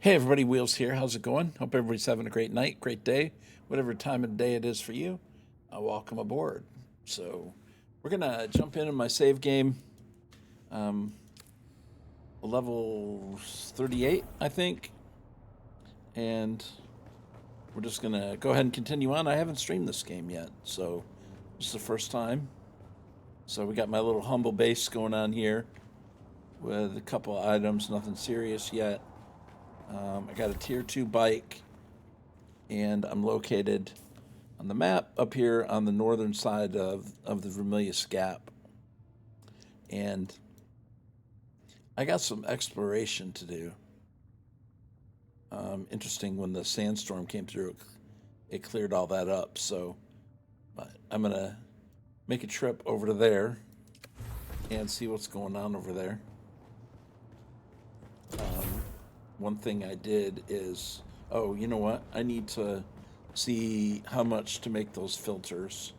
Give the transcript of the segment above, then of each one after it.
Hey everybody, Wheels here. How's it going? Hope everybody's having a great night, great day, whatever time of day it is for you. Welcome aboard. So we're gonna jump in my save game, um, level 38, I think, and we're just gonna go ahead and continue on. I haven't streamed this game yet, so this is the first time. So we got my little humble base going on here with a couple of items, nothing serious yet. I got a tier 2 bike, and I'm located on the map up here on the northern side of the Vermilius Gap. And I got some exploration to do. Interesting, when the sandstorm came through, it cleared all that up. So I'm going to make a trip over to there and see what's going on over there. One thing I did is, oh, you know what? I need to see how much to make those filters.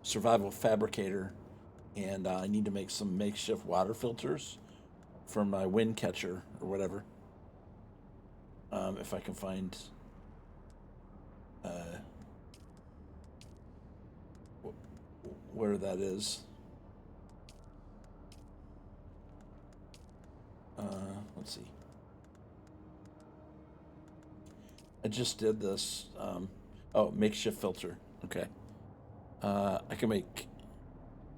Survival fabricator, and I need to make some makeshift water filters for my wind catcher or whatever. If I can find where that is. Let's see. I just did this. Oh, makeshift filter. Okay. I can make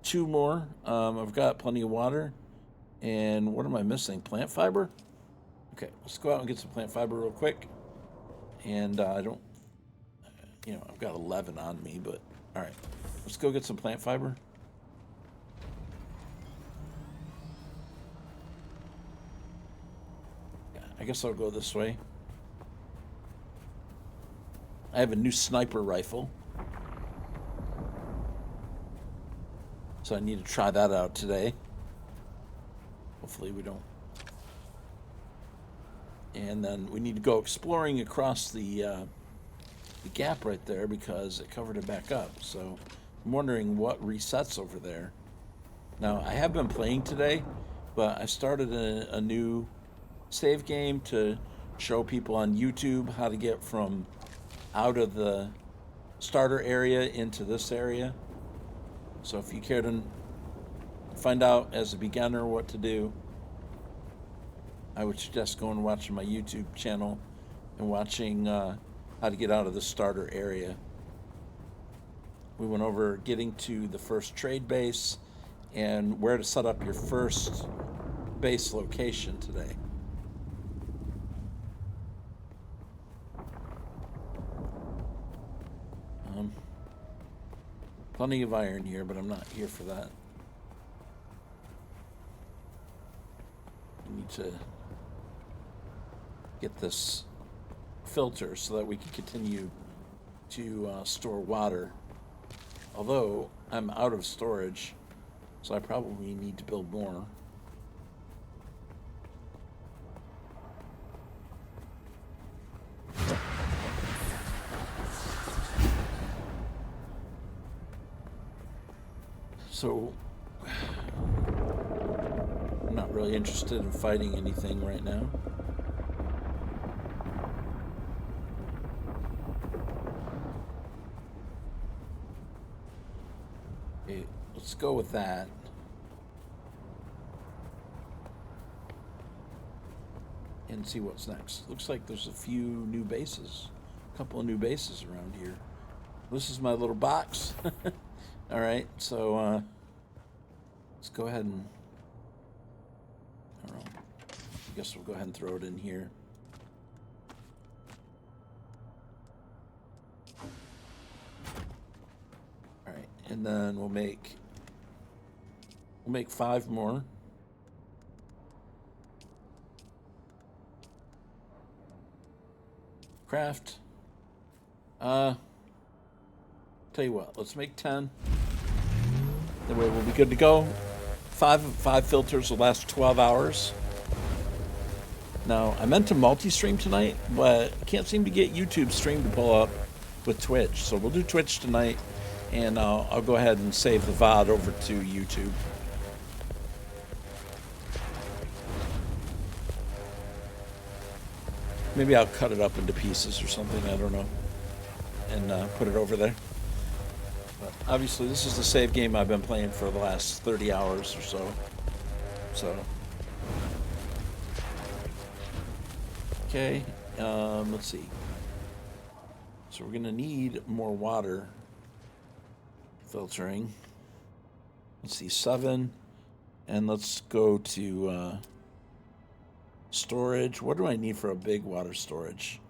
2 more. I've got plenty of water. And what am I missing? Plant fiber? Okay, let's go out and get some plant fiber real quick. And I don't, I've got 11 on me, but all right. Let's go get some plant fiber. Yeah, I guess I'll go this way. I have a new sniper rifle, so I need to try that out today. Hopefully we don't. And then we need to go exploring across the gap right there because it covered it back up. So I'm wondering what resets over there. Now, I have been playing today, but I started a new save game to show people on YouTube how to get from out of the starter area into this area. So if you care to find out as a beginner what to do, I would suggest going and watching my YouTube channel and watching how to get out of the starter area. We went over getting to the first trade base and where to set up your first base location today. Plenty of iron here, but I'm not here for that. We need to get this filter so that we can continue to store water. Although I'm out of storage, so I probably need to build more. So I'm not really interested in fighting anything right now. Okay, let's go with that. And see what's next. Looks like there's a few new bases. A couple of new bases around here. This is my little box. All right, so let's go ahead and, I don't know, I guess we'll go ahead and throw it in here. All right, and then we'll make 5 more. Craft. Tell you what, let's make 10. That way we'll be good to go. 5 filters will last 12 hours. Now, I meant to multi-stream tonight, but I can't seem to get YouTube stream to pull up with Twitch. So we'll do Twitch tonight, and I'll go ahead and save the VOD over to YouTube. Maybe I'll cut it up into pieces or something, I don't know, and put it over there. But obviously, this is the save game I've been playing for the last 30 hours or so. So, okay, let's see. So we're gonna need more water filtering. Let's see, 7, and let's go to storage. What do I need for a big water storage?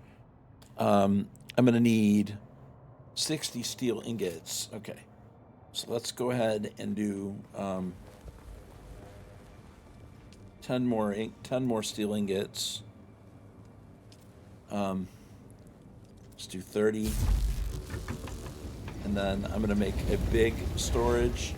I'm gonna need 60 steel ingots. Okay, so let's go ahead and do 10 more steel ingots. Let's do 30, and then I'm gonna make a big storage.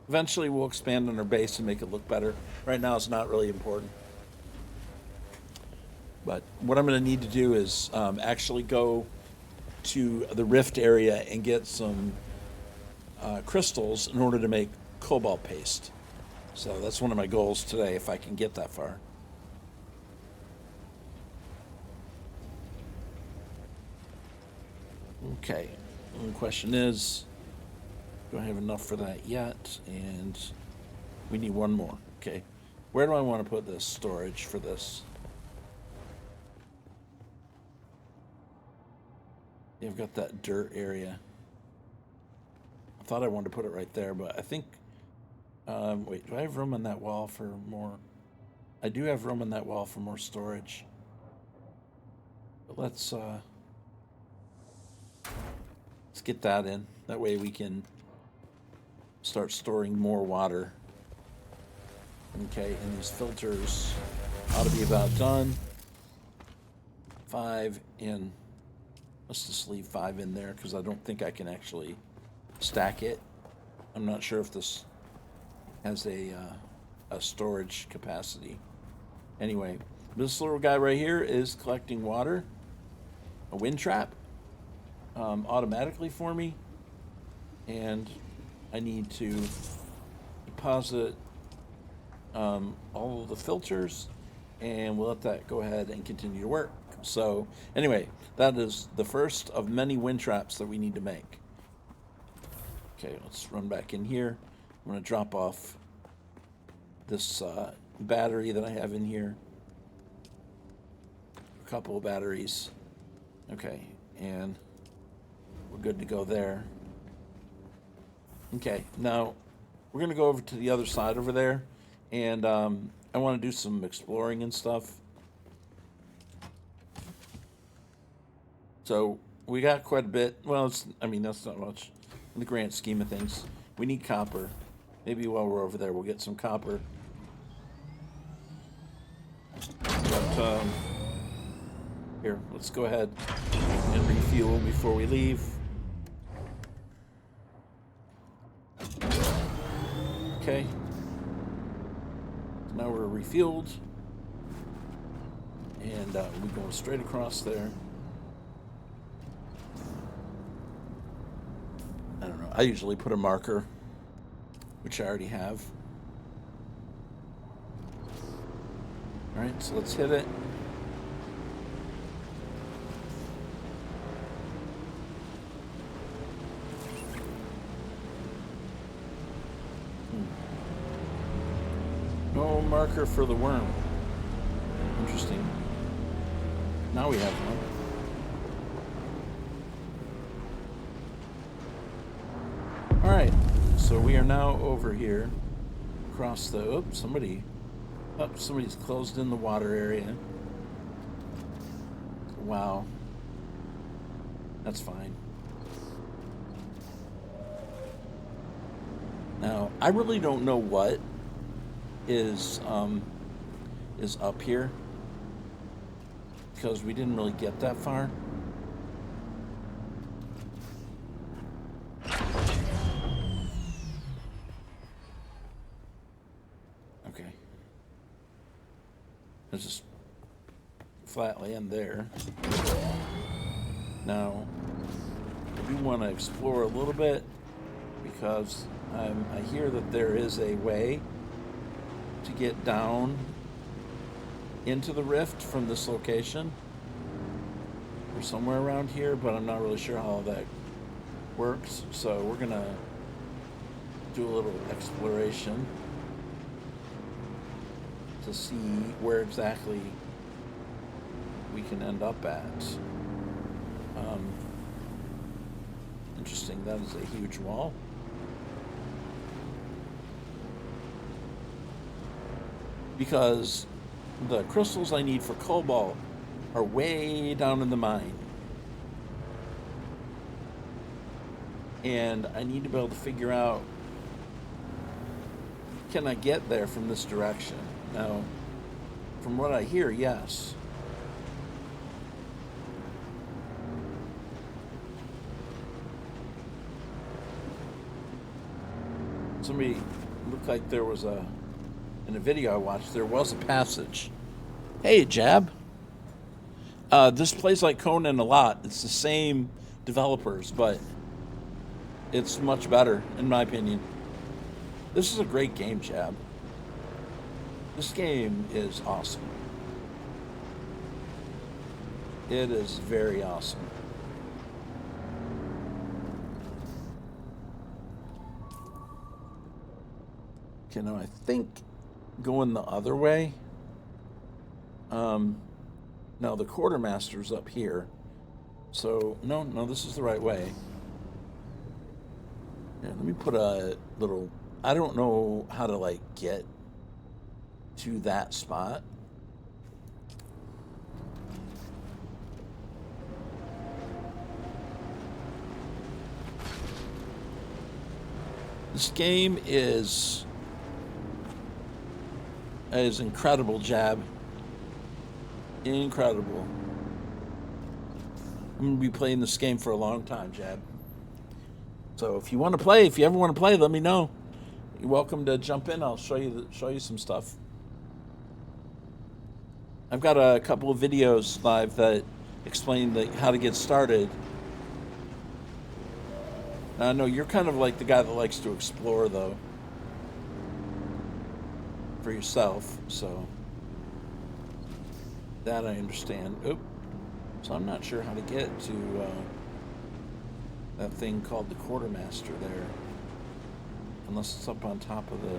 Eventually we'll expand on our base and make it look better. Right now it's not really important. But what I'm going to need to do is actually go to the rift area and get some crystals in order to make cobalt paste. So that's one of my goals today, if I can get that far. Okay, the question is, do I have enough for that yet? And we need one more. Okay, where do I want to put this storage for this? Yeah, I've got that dirt area. I thought I wanted to put it right there, but I think, wait, do I have room on that wall for more? I do have room on that wall for more storage. But let's get that in. That way we can start storing more water. Okay, and these filters ought to be about done. 5 in. Let's just leave 5 in there because I don't think I can actually stack it. I'm not sure if this has a storage capacity. Anyway, this little guy right here is collecting water. A wind trap automatically for me. And I need to deposit all of the filters, and we'll let that go ahead and continue to work. So anyway, that is the first of many wind traps that we need to make. Okay, let's run back in here. I'm going to drop off this battery that I have in here. A couple of batteries. Okay, and we're good to go there. Okay, now we're going to go over to the other side over there, and I want to do some exploring and stuff. So we got quite a bit. Well, I mean, that's not much in the grand scheme of things. We need copper. Maybe while we're over there, we'll get some copper. But here, let's go ahead and refuel before we leave. Okay. So now we're refueled, and we go straight across there. I don't know. I usually put a marker, which I already have. All right, so let's hit it. No marker for the worm. Interesting. Now we have one. Alright, so we are now over here. Across the... Oops, somebody's closed in the water area. Wow. That's fine. Now, I really don't know what is up here, because we didn't really get that far. Okay. There's just flat land there. Now, I do want to explore a little bit. because I hear that there is a way to get down into the rift from this location or somewhere around here, but I'm not really sure how that works. So we're gonna do a little exploration to see where exactly we can end up at. Interesting, that is a huge wall. Because the crystals I need for cobalt are way down in the mine. And I need to be able to figure out, can I get there from this direction? Now, from what I hear, yes. Somebody looked like there was in a video I watched, there was a passage. Hey, Jab. This plays like Conan a lot. It's the same developers, but it's much better, in my opinion. This is a great game, Jab. This game is awesome. It is very awesome. Okay, now I think going the other way. Now the quartermaster's up here. So, no, this is the right way. Yeah, let me put a little... I don't know how to, like, get to that spot. This game is incredible, Jab. Incredible. I'm going to be playing this game for a long time, Jab. So if you want to play, if you ever want to play, let me know. You're welcome to jump in. I'll show you some stuff. I've got a couple of videos live that explain how to get started. Now, I know you're kind of like the guy that likes to explore, though, for yourself, so that I understand. Oop. So I'm not sure how to get to that thing called the quartermaster there, unless it's up on top of the...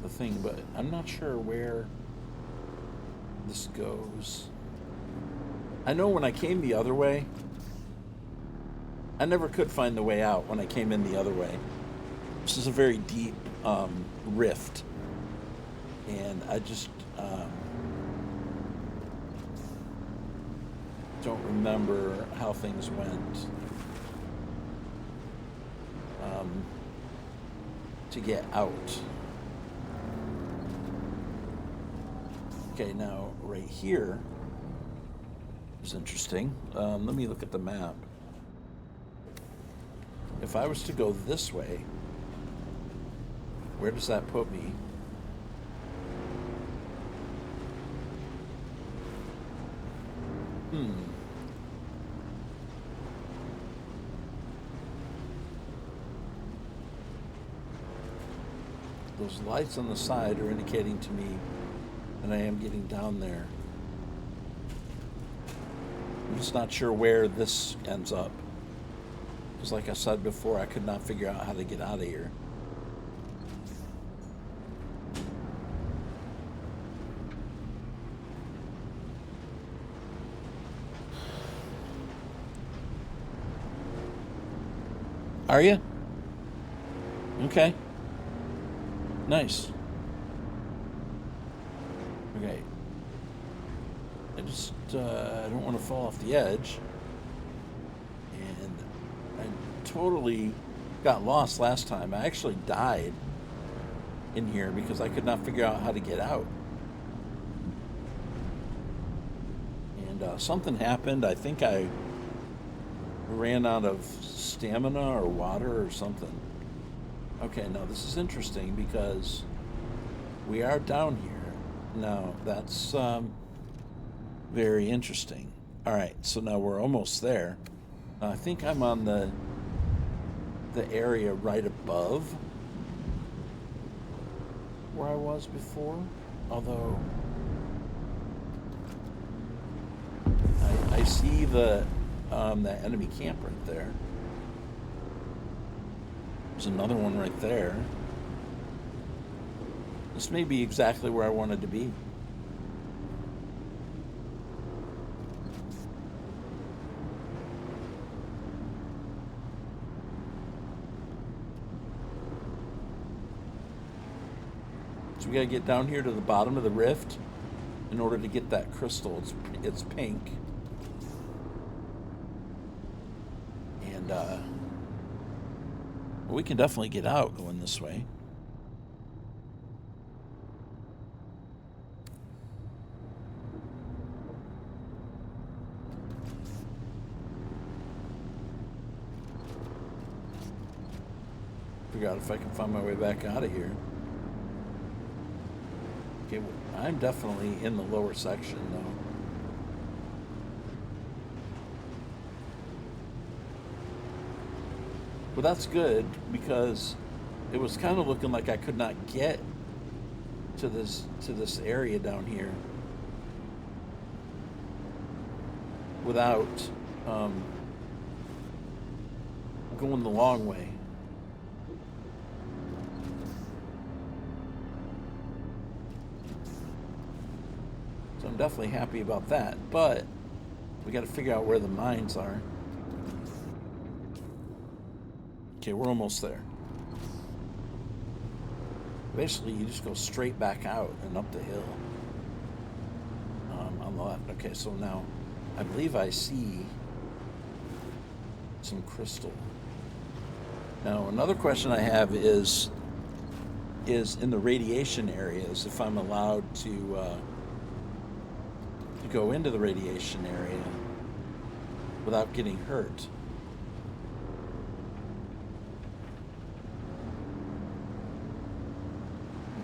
thing, but I'm not sure where this goes. I know when I came the other way, I never could find the way out when I came in the other way. This is a very deep rift, and I just don't remember how things went to get out. Okay, now right here is interesting. Let me look at the map. If I was to go this way, where does that put me? Those lights on the side are indicating to me that I am getting down there. I'm just not sure where this ends up. Because like I said before, I could not figure out how to get out of here. Are you? Okay. Nice. Okay. I just I don't want to fall off the edge. And I totally got lost last time. I actually died in here because I could not figure out how to get out. And something happened. I think I ran out of stamina or water or something. Okay, now this is interesting because we are down here. Now, that's very interesting. All right, so now we're almost there. I think I'm on the area right above where I was before. Although I see that enemy camp right there. There's another one right there. This may be exactly where I wanted to be. So we gotta get down here to the bottom of the rift in order to get that crystal. It's pink. And we can definitely get out going this way. Figure out if I can find my way back out of here. Okay, I'm definitely in the lower section though. But that's good because it was kind of looking like I could not get to this area down here without going the long way. So I'm definitely happy about that, but we got to figure out where the mines are. Okay, we're almost there. Basically, you just go straight back out and up the hill on the left. Okay, so now I believe I see some crystal. Now, another question I have is in the radiation areas, if I'm allowed to go into the radiation area without getting hurt.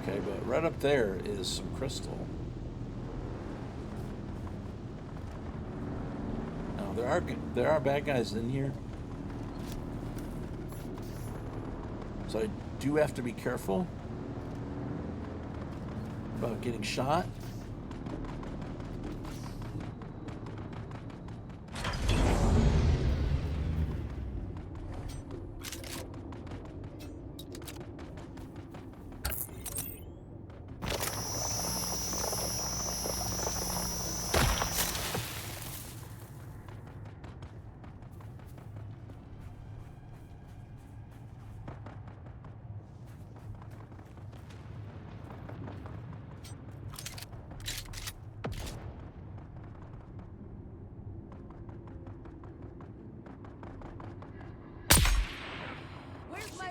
Okay, but right up there is some crystal. Now there are bad guys in here, so I do have to be careful about getting shot.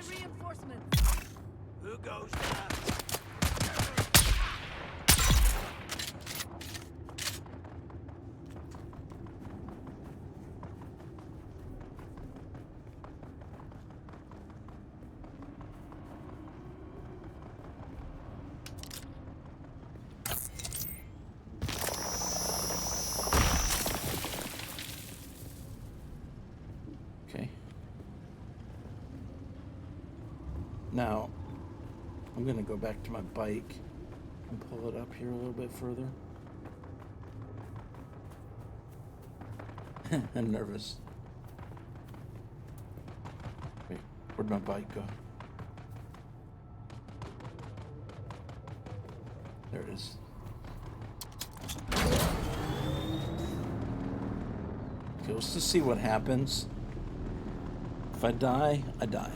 Reinforcements. Who goes now? Okay. Now, I'm going to go back to my bike and pull it up here a little bit further. I'm nervous. Wait, where'd my bike go? There it is. Okay, let's just see what happens. If I die, I die.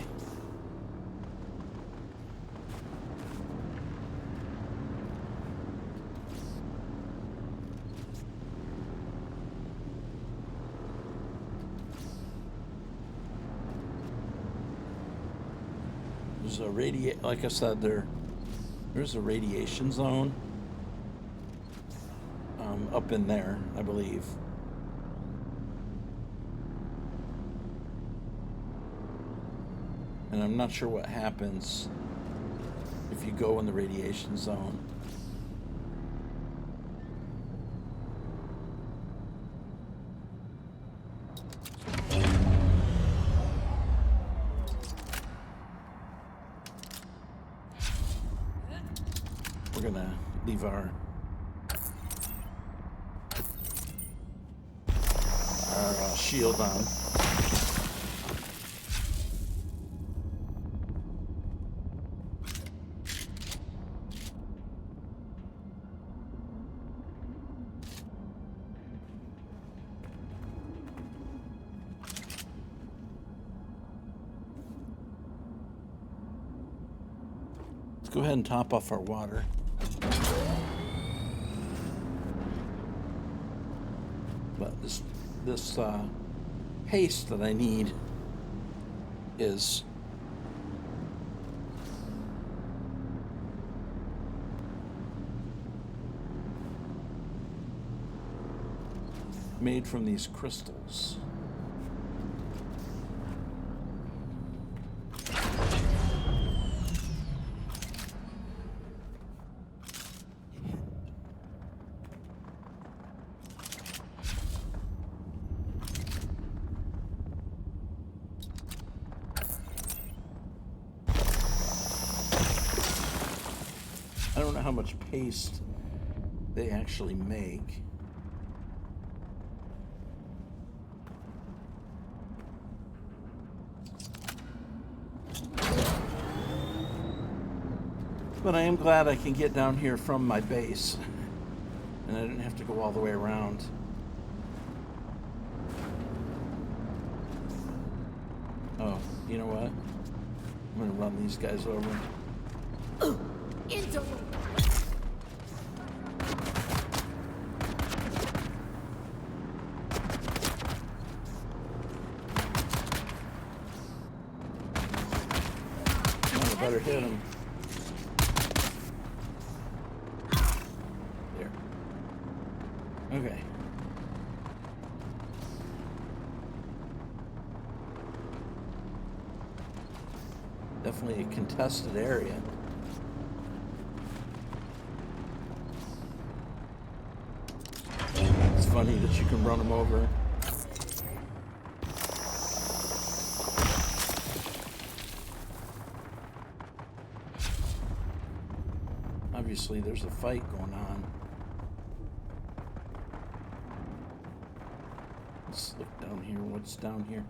There's a like I said, there's a radiation zone up in there, I believe. And I'm not sure what happens if you go in the radiation zone. We're gonna leave our shield on. Let's go ahead and top off our water. But this paste that I need is made from these crystals. I don't know how much paste they actually make. But I am glad I can get down here from my base. And I didn't have to go all the way around. Oh, you know what? I'm gonna run these guys over. I better hit him. There. Okay. Definitely a contested area. It's funny that you can run them over. Obviously, there's a fight going on. Let's look down here. What's down here?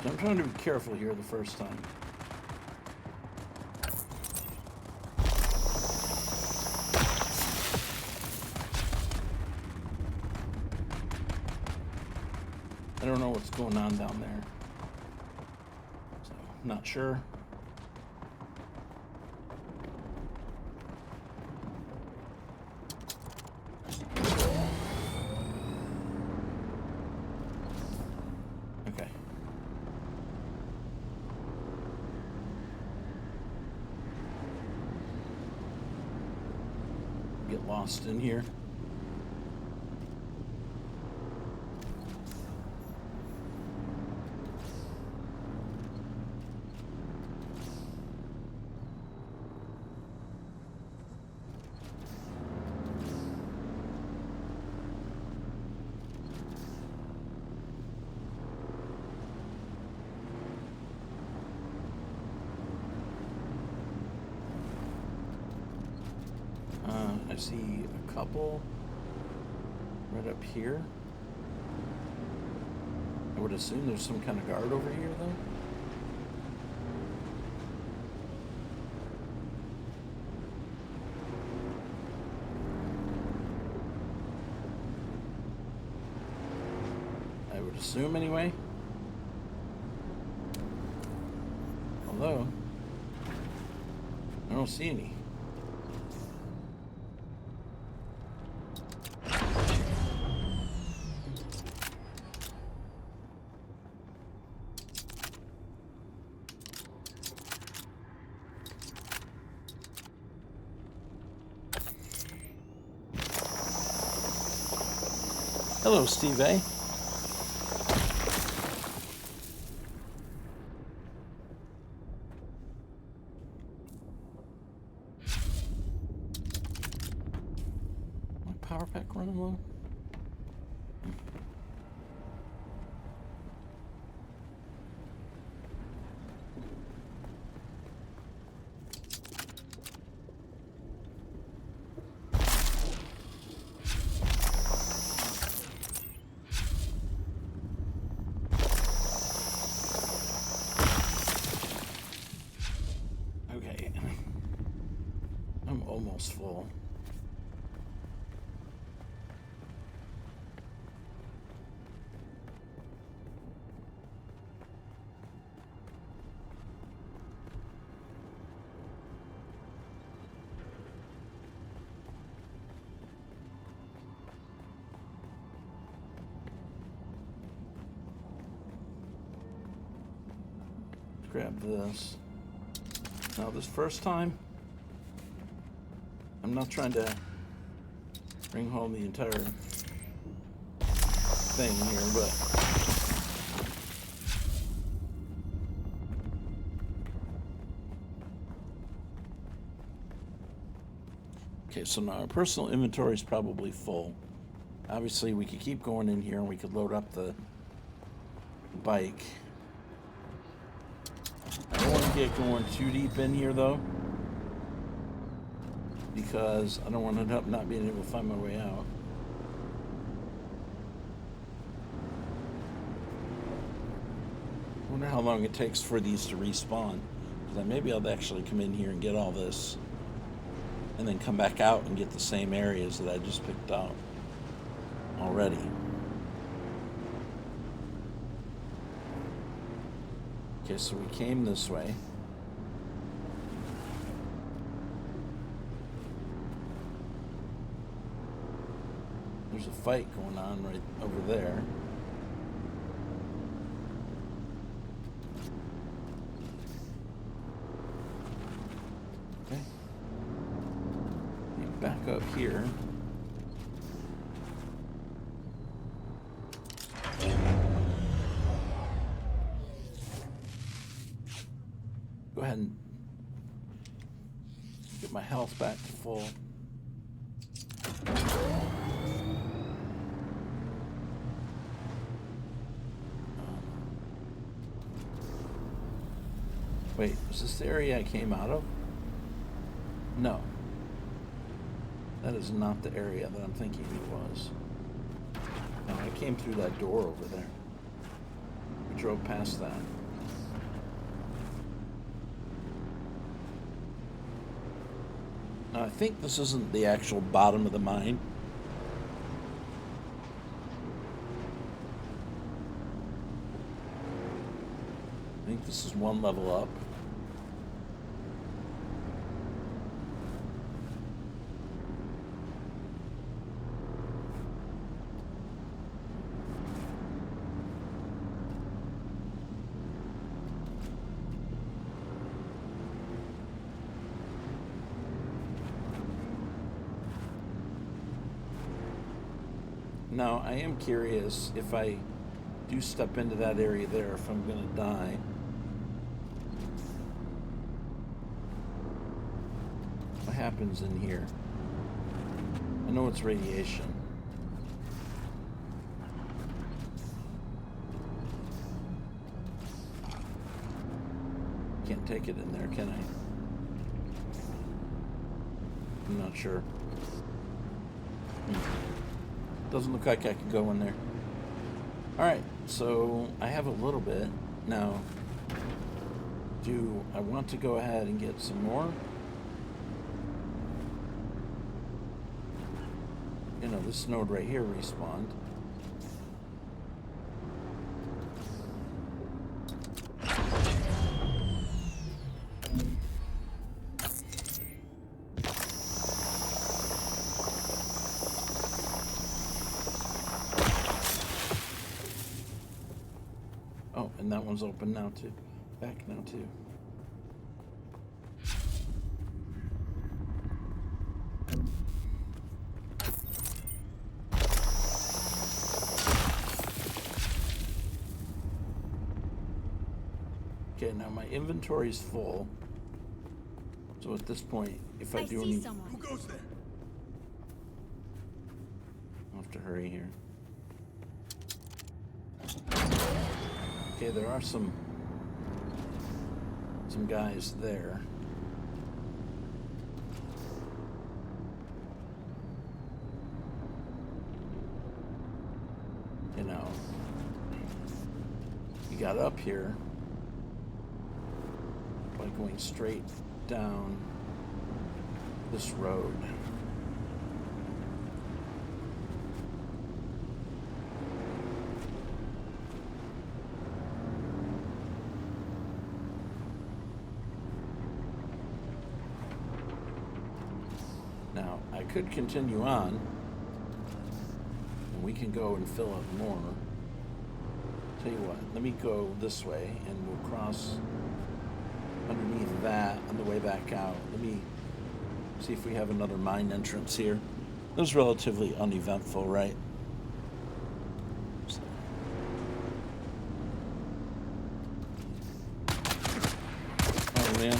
I'm trying to be careful here the first time. I don't know what's going on down there. So, not sure. Okay. Get lost in here. I see a couple right up here. I would assume there's some kind of guard over here, though. I would assume, anyway. Although, I don't see any. Hello, Steve A. My power pack running low? Okay. I'm almost full. Grab this. Now this first time, I'm not trying to bring home the entire thing here, but okay, so now our personal inventory is probably full. Obviously, we could keep going in here and we could load up the bike. I don't want to get going too deep in here though, because I don't want to end up not being able to find my way out. I wonder how long it takes for these to respawn, because maybe I'll actually come in here and get all this and then come back out and get the same areas that I just picked out already. Okay, so we came this way. There's a fight going on right over there. Okay. Back up here. Go ahead and get my health back to full. Wait, is this the area I came out of? No. That is not the area that I'm thinking it was. No, I came through that door over there. We drove past that. Now, I think this isn't the actual bottom of the mine. I think this is one level up. Now, I am curious if I do step into that area there, if I'm going to die. What happens in here? I know it's radiation. Can't take it in there, can I? I'm not sure. Doesn't look like I could go in there. Alright, so I have a little bit. Now, do I want to go ahead and get some more? You know, this node right here respawned. Oh, and that one's open now too. Back now too. Okay, now my inventory's full. So at this point, if I do any... someone. Who goes there? I'll have to hurry here. Okay, there are some guys there. You know, you got up here by going straight down this road. Now, I could continue on, and we can go and fill up more. Tell you what, let me go this way, and we'll cross underneath that on the way back out. Let me see if we have another mine entrance here. It was relatively uneventful, right? Oh, man.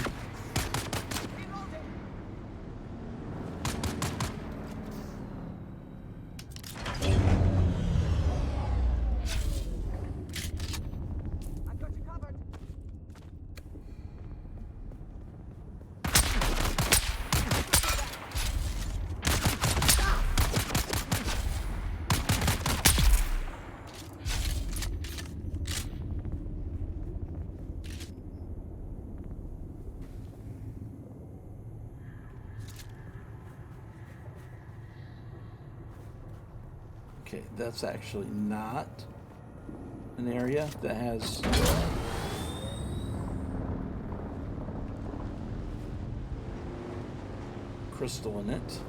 Okay, that's actually not an area that has crystal in it.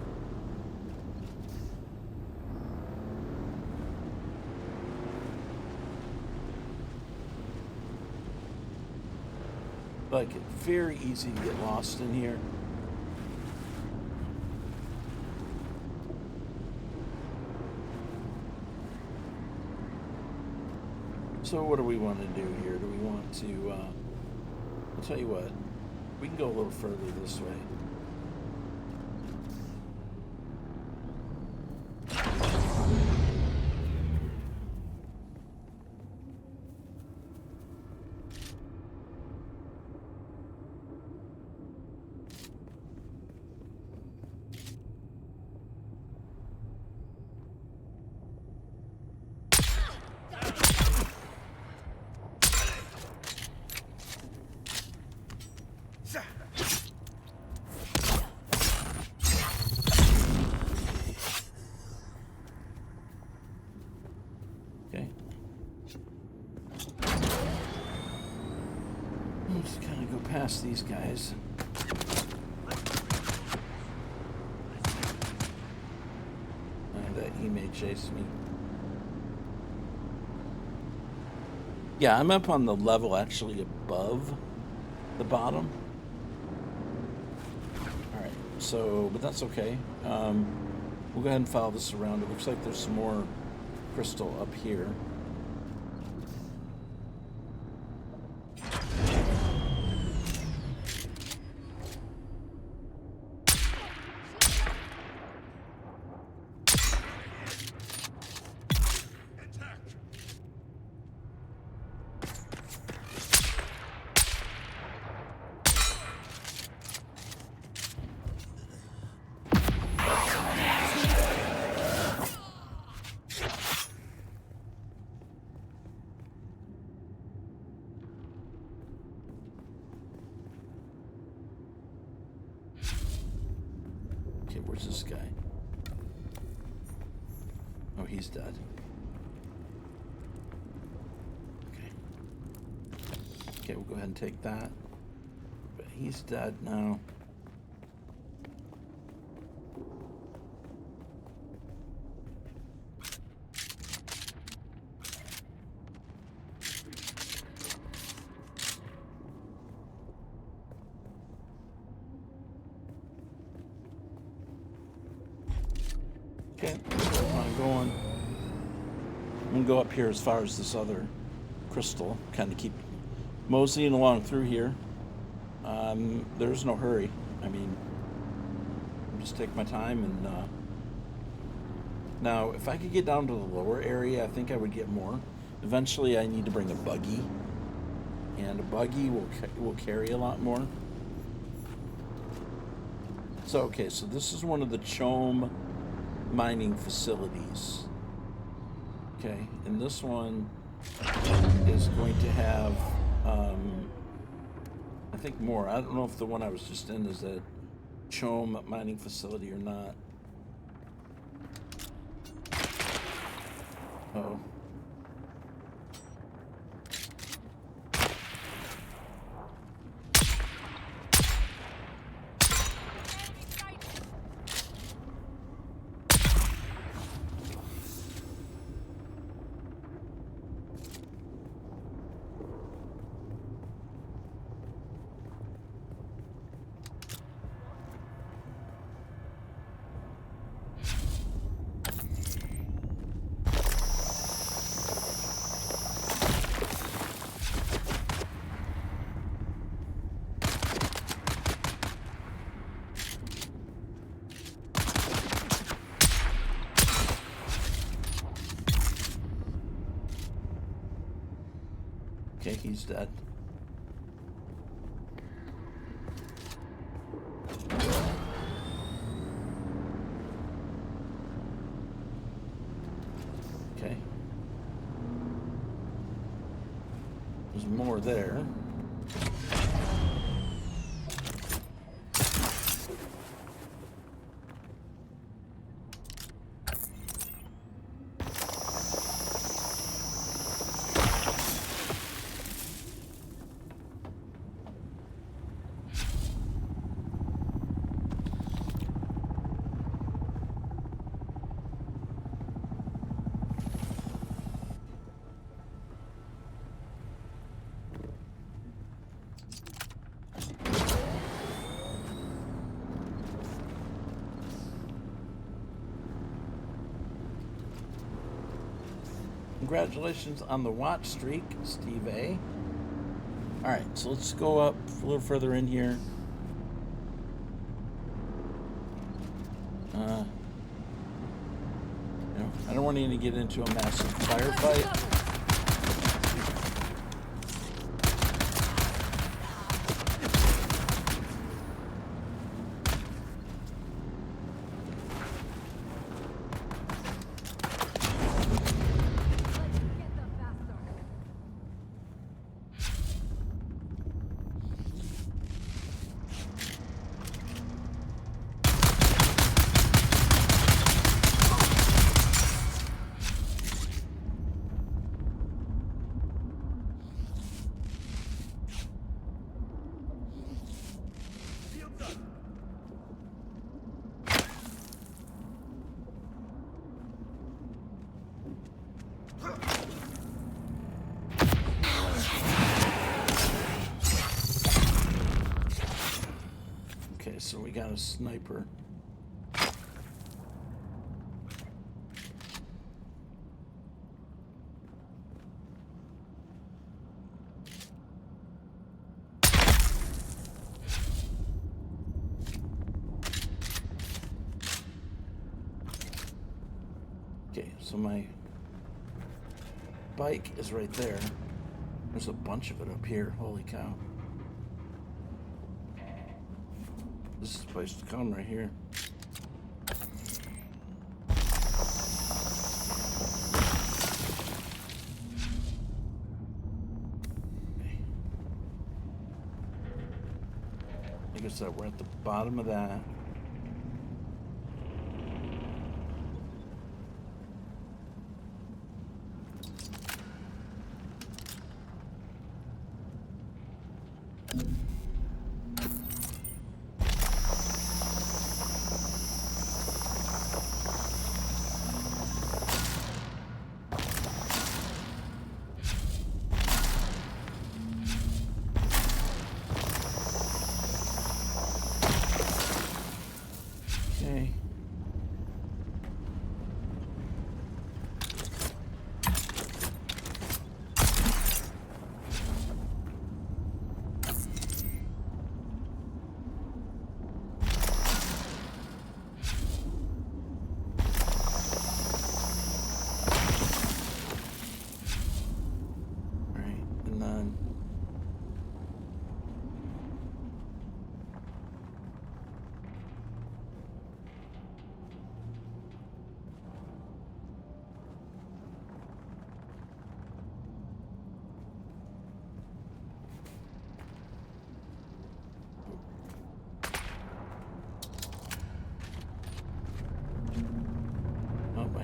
Like, it's very easy to get lost in here. So what do we want to do here? Do we want to, I'll tell you what, we can go a little further this way. Okay. I'll just kind of go past these guys. That he may chase me. Yeah, I'm up on the level actually above the bottom. Alright, so, but that's okay. We'll go ahead and follow this around. It looks like there's some more crystal up here. Okay, where's this guy? Oh, he's dead. Okay. Okay, we'll go ahead and take that. But he's dead now. Okay, I'm going. I'm gonna go up here as far as this other crystal, kind of keep moseying along through here. There's no hurry. I mean, just take my time and now if I could get down to the lower area, I think I would get more. Eventually I need to bring a buggy, and a buggy will carry a lot more. So okay, so this is one of the Chome mining facilities. Okay, and this one is going to have I think more. I don't know if the one I was just in is a Chome mining facility or not. Oh. Okay, he's dead. Okay. There's more there. Congratulations on the watch streak, Steve A. Alright, so let's go up a little further in here. I don't want to get into a massive firefight. Okay, so we got a sniper. Okay, so my bike is right there. There's a bunch of it up here. Holy cow. This is the place to come right here. Like I said, we're at the bottom of that.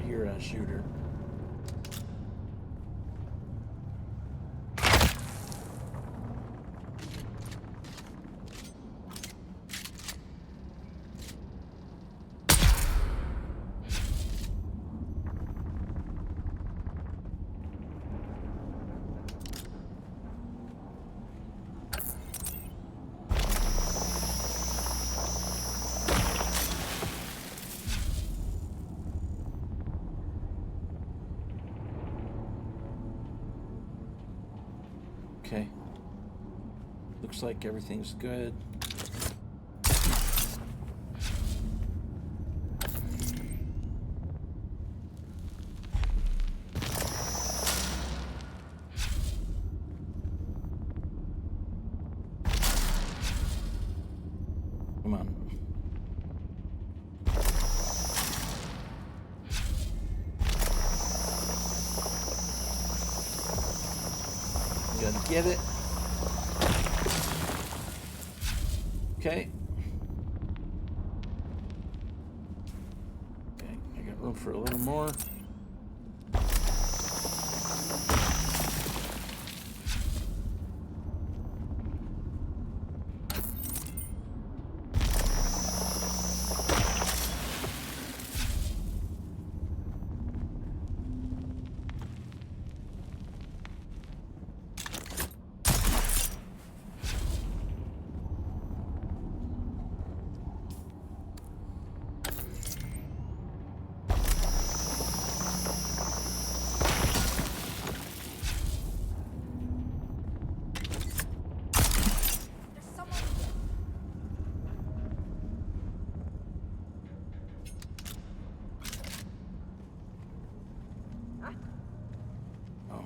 hear a shooter. Okay. Looks like everything's good. Come on. You gotta get it. Okay. Okay, I got room for a little more. Oh.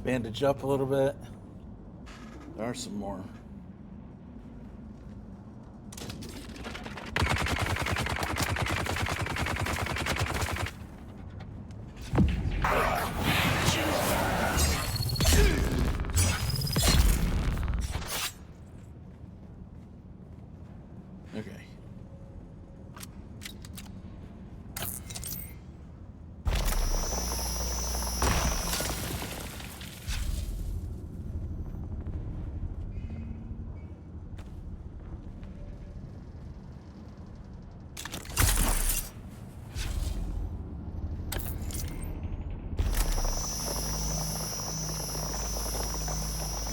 Bandage up a little bit. There are some more. Okay.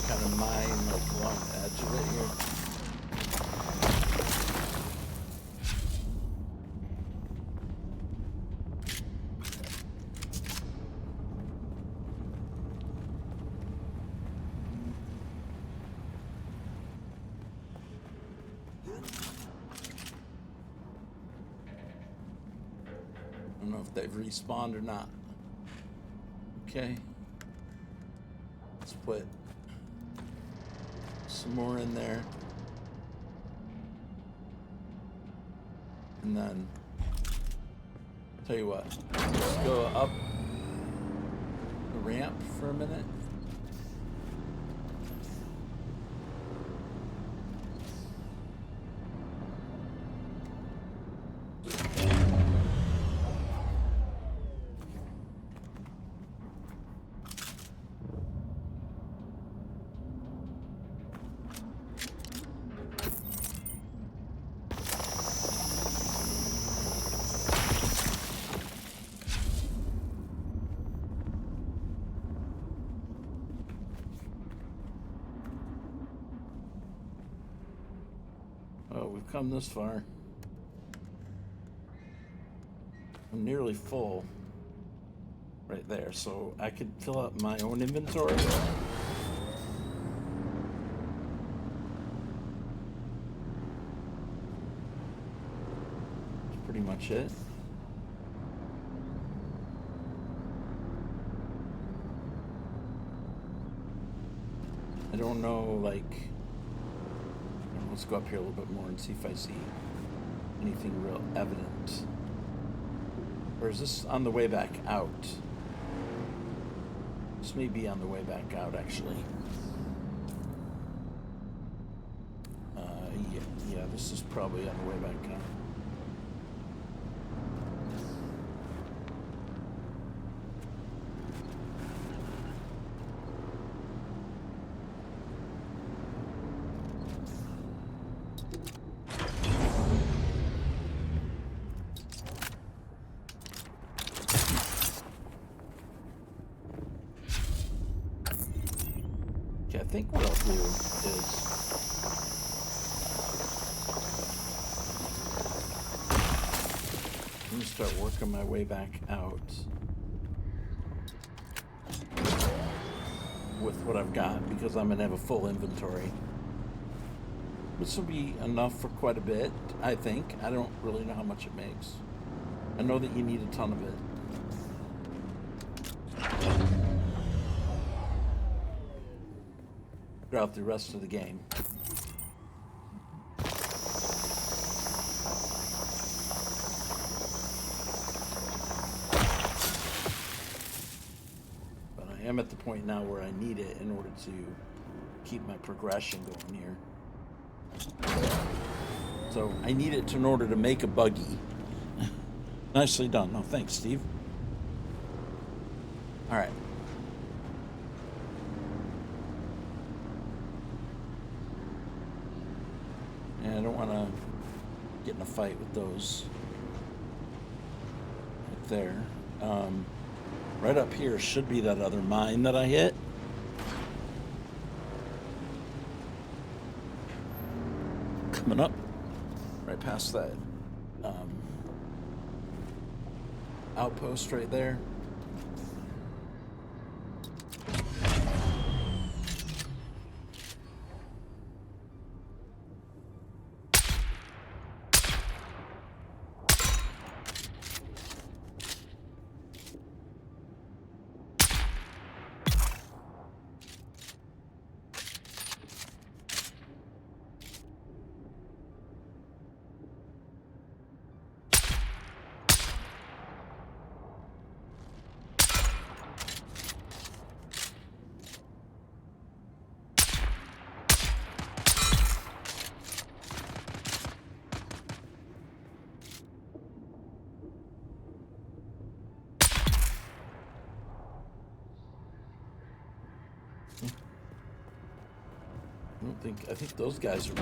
Kind of mine like along the edge of it here. I don't know if they've respawned or not. Okay. Let's put some more in there. And then, tell you what, let's go up the ramp for a minute. come this far. I'm nearly full right there, so I could fill up my own inventory. That's pretty much it. I don't know, like, let's go up here a little bit more and see if I see anything real evident. Or is this on the way back out? This may be on the way back out, actually. Yeah, this is probably on the way back out. I think what I'll do is I'm going to start working my way back out with what I've got, because I'm going to have a full inventory. This will be enough for quite a bit, I think. I don't really know how much it makes. I know that you need a ton of it. Throughout the rest of the game. But I am at the point now where I need it in order to keep my progression going here. So I need it in order to make a buggy. Nicely done. No, thanks, Steve. All right. And I don't want to get in a fight with those right there. Right up here should be that other mine that I hit. Coming up right past that outpost right there. I think those guys are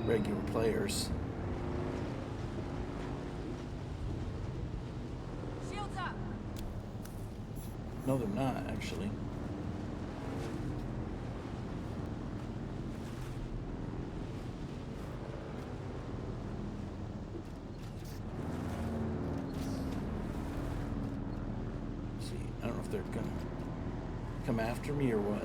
regular players. Shields up. No, they're not, actually. Let's see, I don't know if they're gonna come after me or what.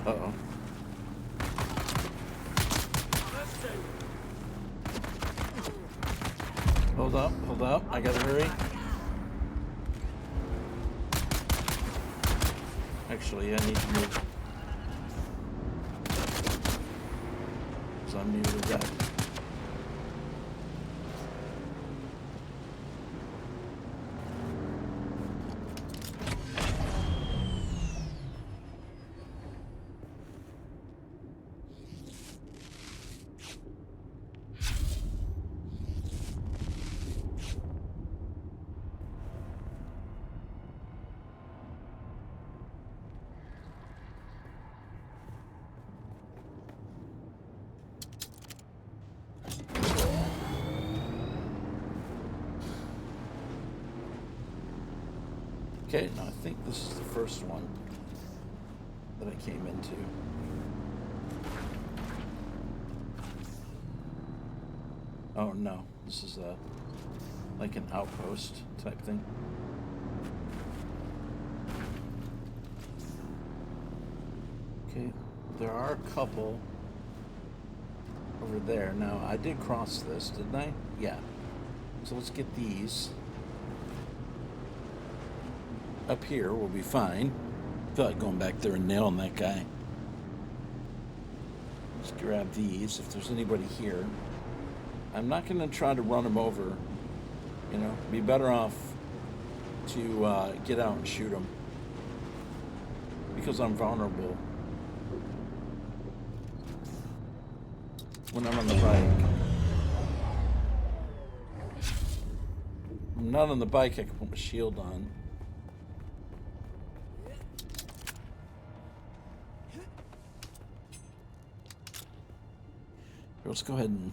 Uh-oh. Hold up. I gotta hurry. Actually, I need to move. Because I'm nearly dead. Okay, now I think this is the first one that I came into. Oh no, this is like an outpost type thing. Okay, there are a couple over there. Now, I did cross this, didn't I? Yeah. So let's get these. Up here, we'll be fine. I feel like going back there and nailing that guy. Let's grab these if there's anybody here. I'm not going to try to run them over. You know, be better off to get out and shoot them. Because I'm vulnerable. When I'm on the bike. I'm not on the bike, I can put my shield on. Let's go ahead and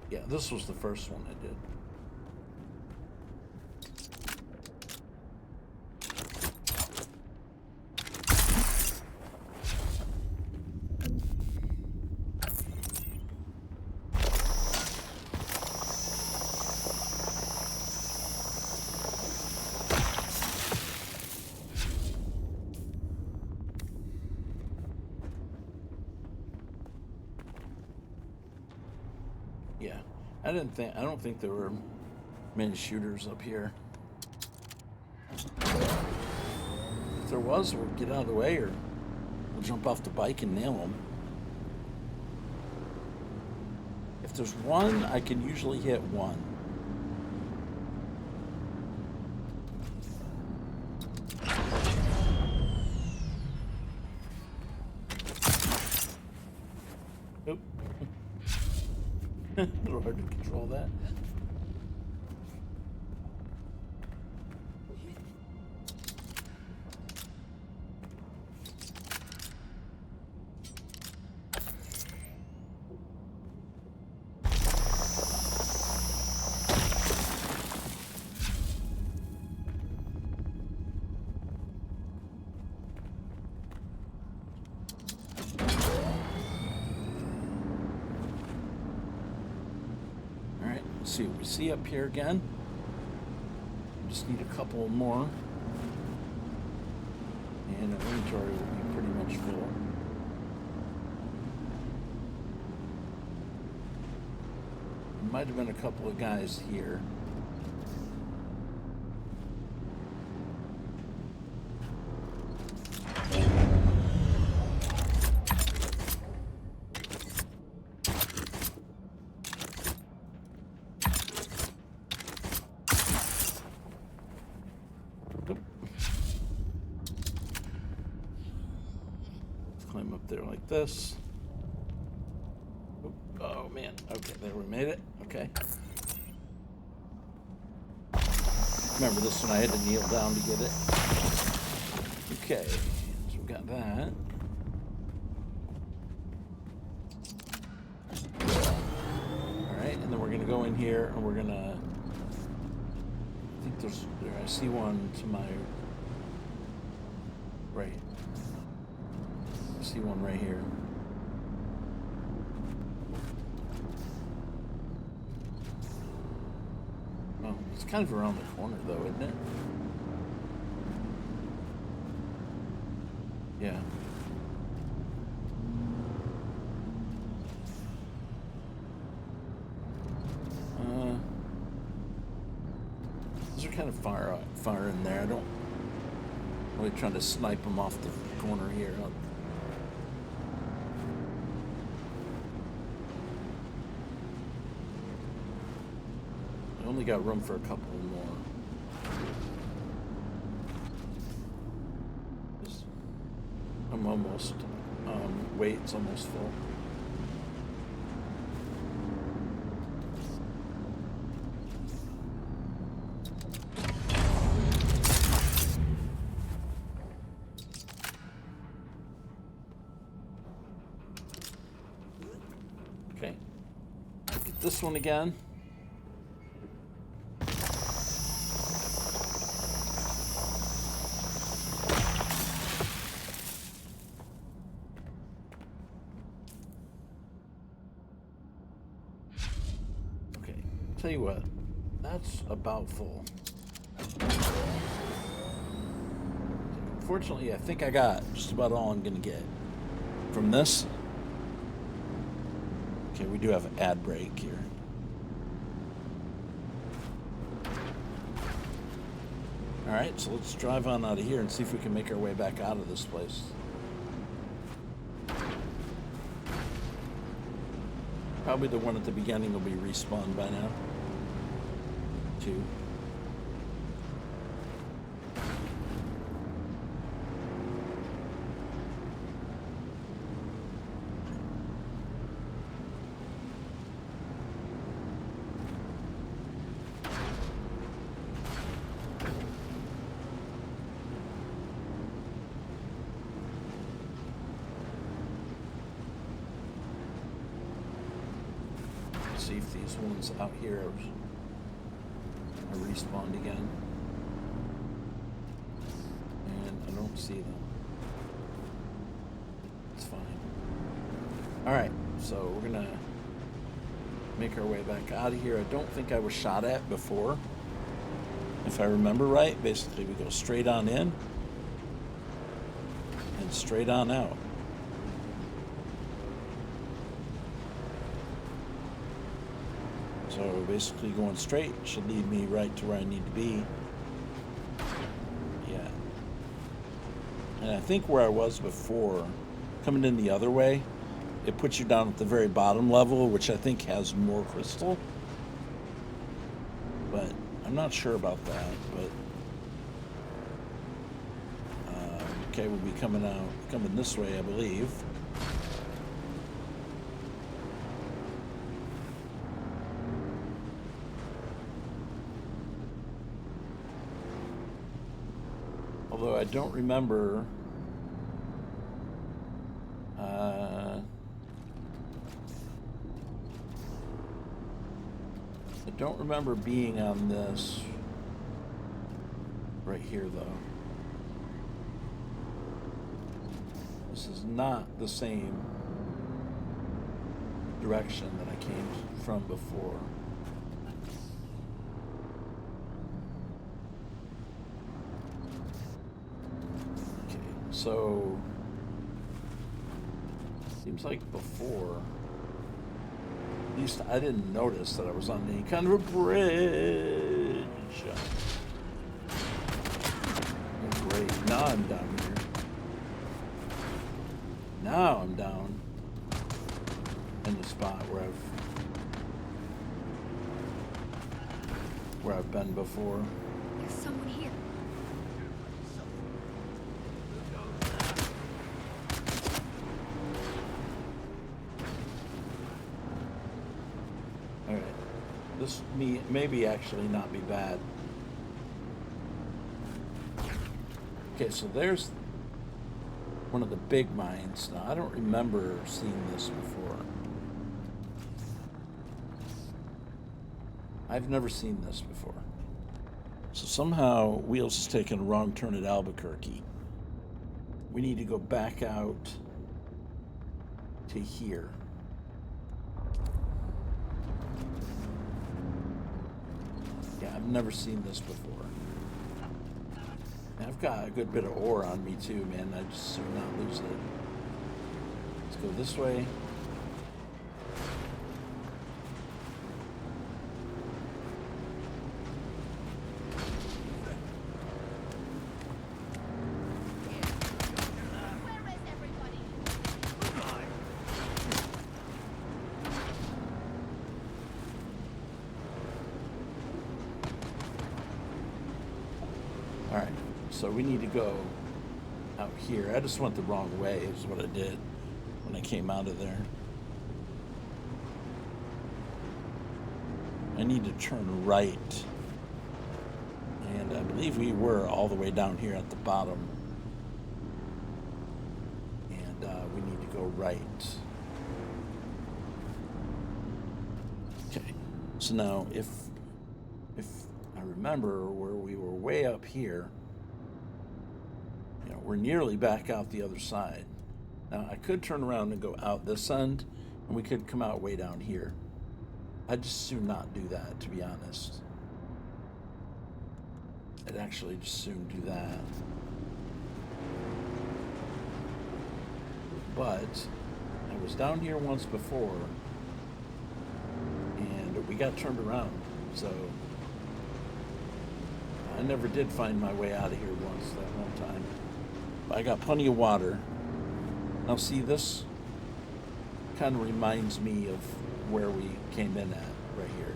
yeah, this was the first one I did. Yeah, I don't think there were many shooters up here. If there was, we'll get out of the way or we'll jump off the bike and nail them. If there's one, I can usually hit one. Oop. A little hard to control that. See what we see up here again. Just need a couple more. And our inventory will be pretty much full. Might have been a couple of guys here. Climb up there like this. Oh man, okay, there we made it. Okay. Remember this one, I had to kneel down to get it. Okay, so we got that. Alright, and then we're gonna go in here and we're gonna, I think I see one to my right. I see one right here. Oh, it's kind of around the corner though, isn't it? Yeah. These are kind of far in there. I don't really trying to snipe them off the corner here. I only got room for a couple more. I'm almost, wait, it's almost full. this one again. Okay, tell you what, that's about full. Fortunately, I think I got just about all I'm gonna get from this. Okay, we do have an ad break here. Alright, so let's drive on out of here and see if we can make our way back out of this place. Probably the one at the beginning will be respawned by now. 2. See if these ones out here are respawned again. And I don't see them. It's fine. Alright, so we're gonna make our way back out of here. I don't think I was shot at before. If I remember right, basically we go straight on in and straight on out. So basically going straight should lead me right to where I need to be. Yeah. And I think where I was before, coming in the other way, it puts you down at the very bottom level, which I think has more crystal. But I'm not sure about that. But okay, we'll be coming this way, I believe. Although I don't remember being on this right here though. This is not the same direction that I came from before. So, seems like before, at least I didn't notice that I was on any kind of a bridge. Oh, great. Now I'm down here. Now I'm down in the spot where I've been before. There's someone here. Alright, this maybe actually not be bad. Okay, so there's one of the big mines. Now, I don't remember seeing this before. I've never seen this before. So somehow Wheels has taken a wrong turn at Albuquerque. We need to go back out to here. Yeah, I've never seen this before. And I've got a good bit of ore on me too, man. I just should not lose it. Let's go this way. Alright, so we need to go out here. I just went the wrong way is what I did when I came out of there. I need to turn right. And I believe we were all the way down here at the bottom. And we need to go right. So now, if I remember where we were way up here, you know, we're nearly back out the other side. Now, I could turn around and go out this end, and we could come out way down here. I'd just soon not do that, to be honest. I'd actually just soon do that. But I was down here once before, and we got turned around, so I never did find my way out of here once that one time. But I got plenty of water. Now see, this kind of reminds me of where we came in at right here.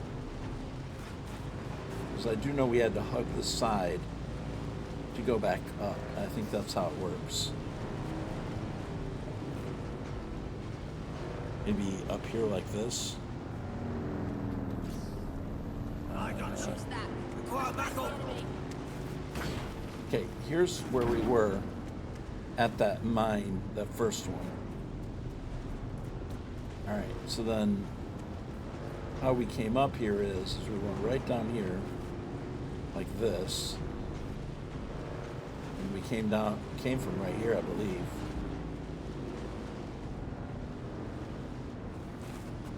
Because I do know we had to hug the side to go back up. I think that's how it works. Maybe up here like this. I got you. Quiet, back up. Okay, here's where we were at that mine, that first one. Alright, so then how we came up here is we went right down here like this. And we came from right here, I believe.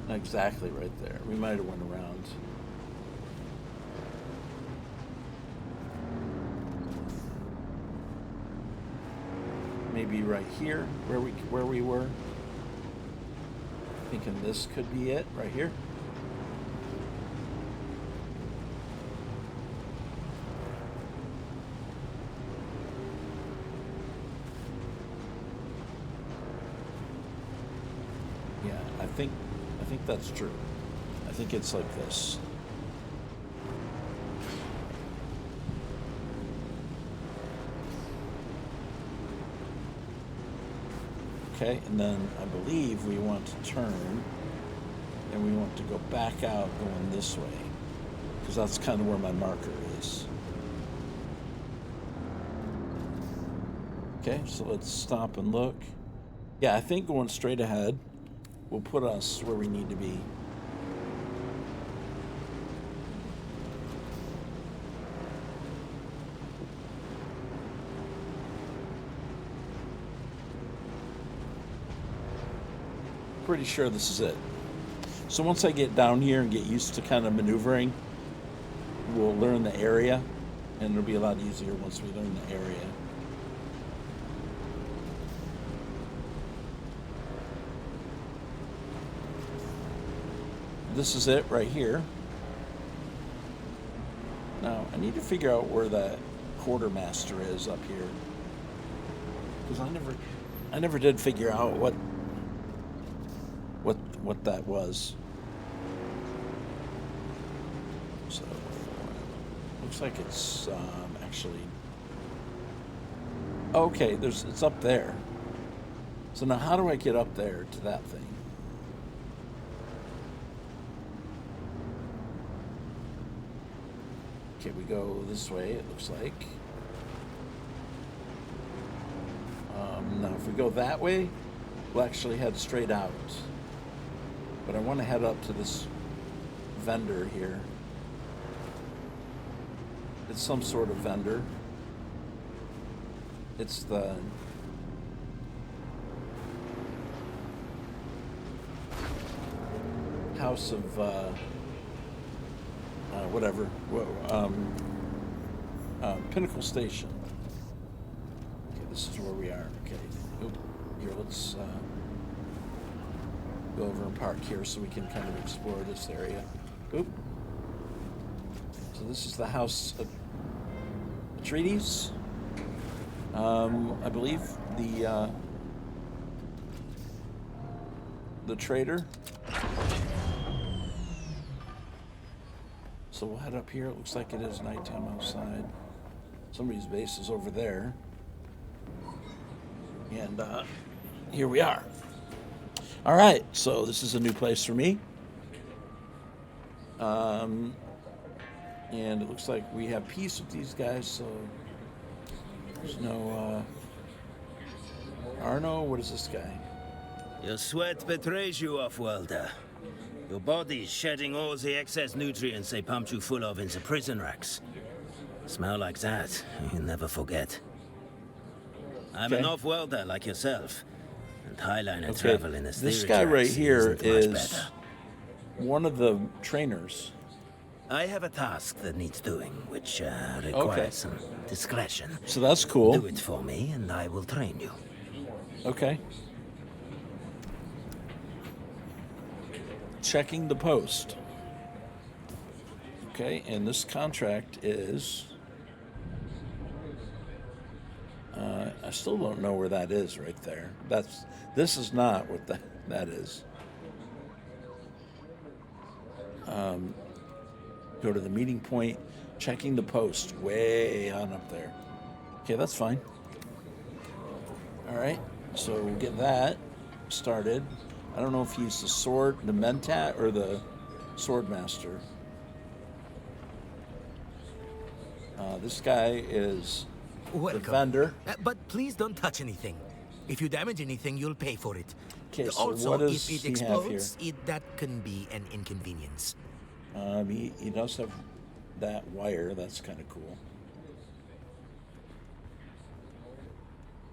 Not exactly right there. We might have went around. Maybe right here, where we were. Thinking this could be it, right here. Yeah, I think that's true. I think it's like this. Okay, and then I believe we want to turn and we want to go back out going this way, because that's kind of where my marker is. Okay, so let's stop and look. Yeah, I think going straight ahead will put us where we need to be. Pretty sure this is it. So once I get down here and get used to kind of maneuvering, we'll learn the area, and it'll be a lot easier once we learn the area. This is it right here. Now I need to figure out where that quartermaster is up here, because I never did figure out what that was. So looks like it's actually okay. It's up there. So now how do I get up there to that thing? Okay, we go this way, it looks like. Now if we go that way, we'll actually head straight out. But I want to head up to this vendor here. It's some sort of vendor. It's the house of whatever. Pinnacle Station. Okay, this is where we are. Okay. Oop. Here, let's go over and park here so we can kind of explore this area. Oop. So this is the House of Treaties. I believe the trader. So we'll head up here. It looks like it is nighttime outside. Somebody's base is over there. And here we are. All right, so this is a new place for me. And it looks like we have peace with these guys, so there's no Arno, what is this guy? Your sweat betrays you, off-worlder. Your body's shedding all the excess nutrients they pumped you full of in the prison racks. Smell like that, you never forget. I'm an Okay. off-worlder like yourself, and Highliner Okay, travel in a this steerage guy right racks here isn't much is better. one of the trainers. I have a task that needs doing, which requires some discretion. So that's cool. Do it for me, and I will train you. Okay. Checking the post. Okay, and this contract is... I still don't know where that is right there. This is not what that is. Go to the meeting point, checking the post, way on up there. Okay, that's fine. All right, so we'll get that started. I don't know if he's the sword, the Mentat, or the sword master. This guy is Welcome. the vendor. But please don't touch anything. If you damage anything, you'll pay for it. Okay, so Also, what does if it he explodes, that can be an inconvenience. He does have that wire. That's kind of cool.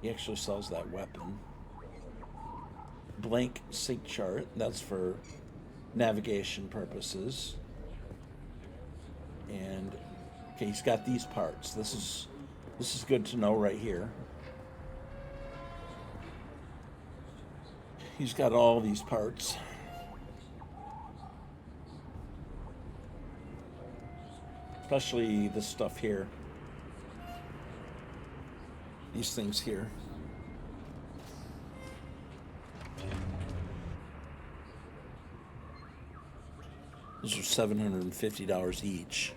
He actually sells that weapon. Blank sync chart. That's for navigation purposes. And okay, he's got these parts. This is good to know right here. He's got all these parts. Especially this stuff here. These things here. Those are $750 each.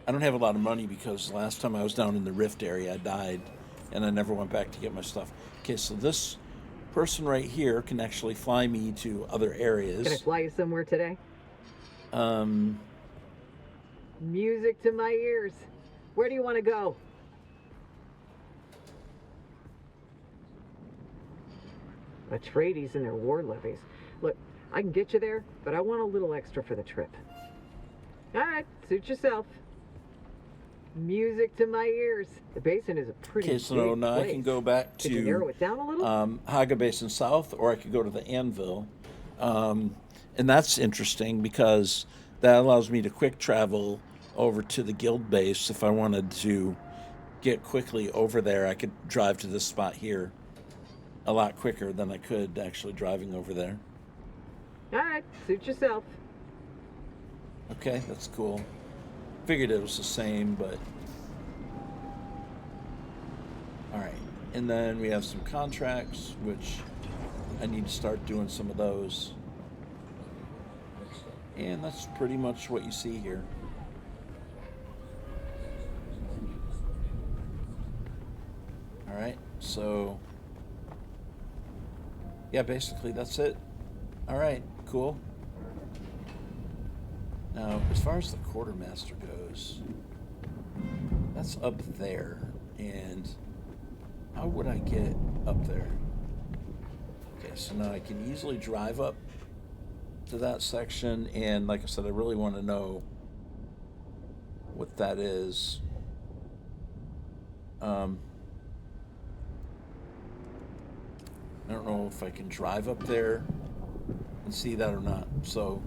I don't have a lot of money because last time I was down in the Rift area, I died, and I never went back to get my stuff. Okay, so this person right here can actually fly me to other areas. Can I fly you somewhere today? Music to my ears. Where do you want to go? Atreides and their war levies. Look, I can get you there, but I want a little extra for the trip. All right, suit yourself. Music to my ears. The basin is a pretty Okay, so big now I place. can go back Could you narrow it down a little? to Haga Basin South, or I could go to the Anvil. And that's interesting because that allows me to quick travel over to the guild base. If I wanted to get quickly over there, I could drive to this spot here a lot quicker than I could actually driving over there. All right, suit yourself. Okay, that's cool. Figured it was the same, but... Alright, and then we have some contracts, which I need to start doing some of those. And that's pretty much what you see here. Alright, so... Yeah, basically that's it. Alright, cool. Now, as far as the quartermaster goes, that's up there, and how would I get up there? Okay, so now I can easily drive up to that section, and like I said, I really want to know what that is. I don't know if I can drive up there and see that or not, so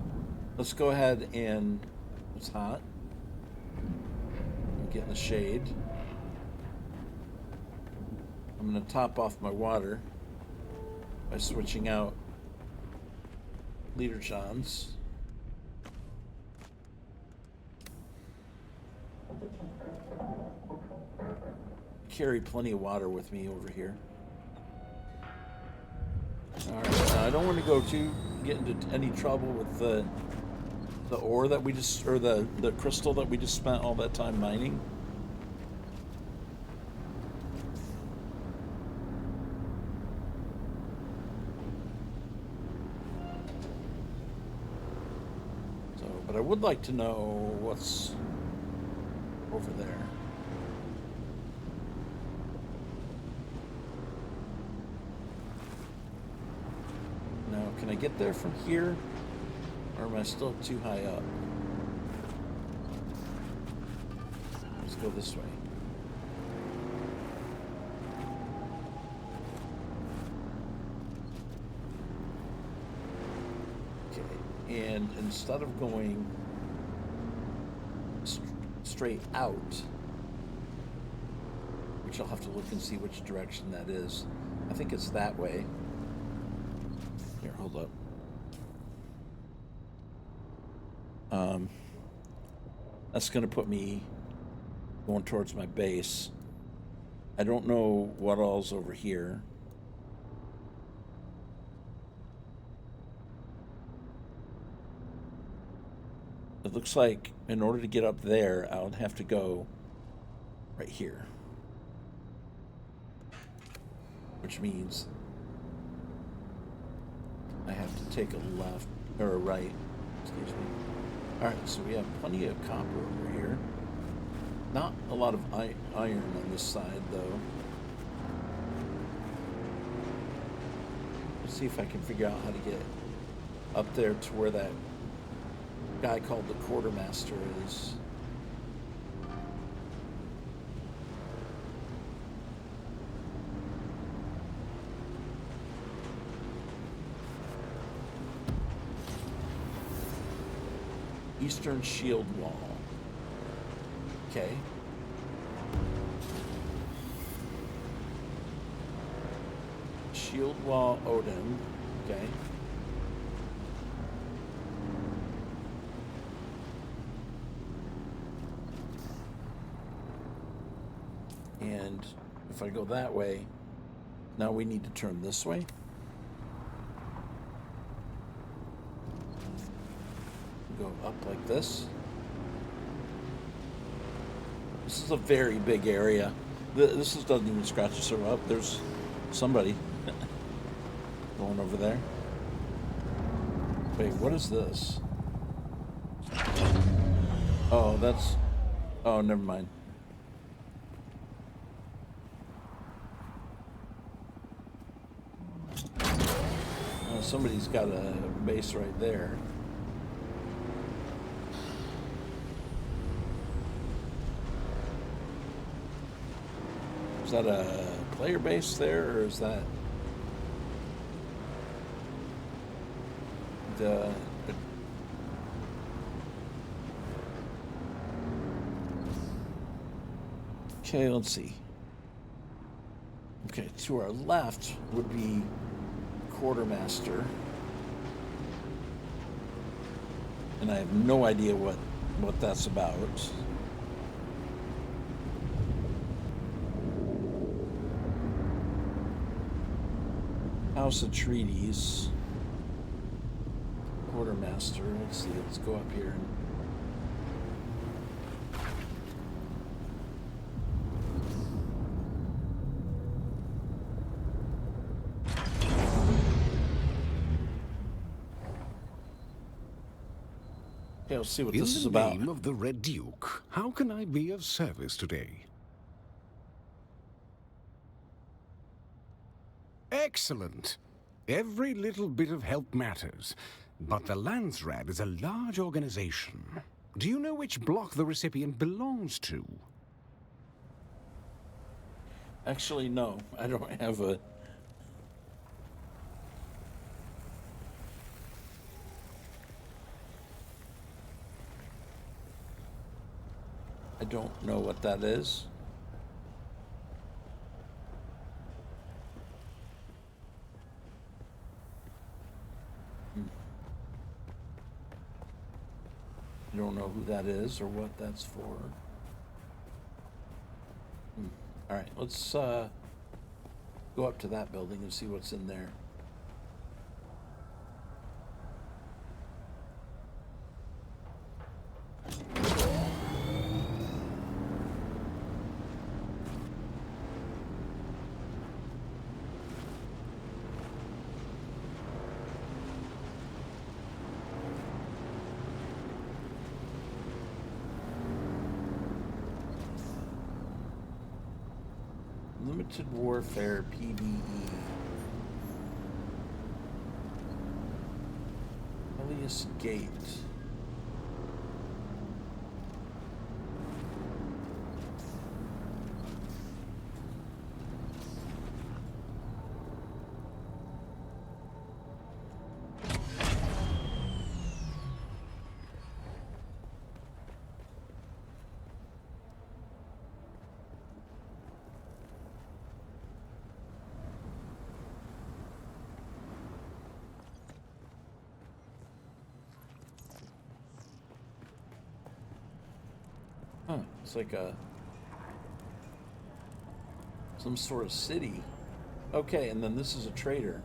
let's go ahead and... It's hot. I'm getting the shade. I'm going to top off my water by switching out Leader John's. Carry plenty of water with me over here. Alright, I don't want to get into any trouble with the ore that we just, or the crystal that we just spent all that time mining. So, but I would like to know what's over there. Now, can Can I get there from here? Or am I still too high up? Let's go this way. Okay, and instead of going straight out, which I'll have to look and see which direction that is. I think it's that way. Here, hold up. That's going to put me going towards my base. I don't know what all's over here. It looks like in order to get up there, I'll have to go right here. Which means I have to take a left or a right. Excuse me. Alright, so we have plenty of copper over here. Not a lot of iron on this side, though. Let's see if I can figure out how to get up there to where that guy called the quartermaster is. Eastern shield wall. Okay. Shield wall Odin. Okay. And if I go that way, now we need to turn this way. Go up like this. This is a very big area. This doesn't even scratch the surface. Up. There's somebody going over there. Wait, what is this? Oh, that's... Oh, never mind. Somebody's got a base right there. Is that a player base there, or is that the... Okay, let's see. Okay, to our left would be quartermaster. And I have no idea what that's about. House of Treaties. Quartermaster. Let's see, let's go up here and... Okay, let's see what this is about. In the name of the Red Duke, how can I be of service today? Excellent. Every little bit of help matters. But the Landsrad is a large organization. Do you know which block the recipient belongs to? Actually, no. I don't have a... I don't know what that is. I don't know who that is or what that's for. All right, let's go up to that building and see what's in there. Limited Warfare PvE. Mysterious gate. Huh, it's like some sort of city. Okay, and then this is a trader.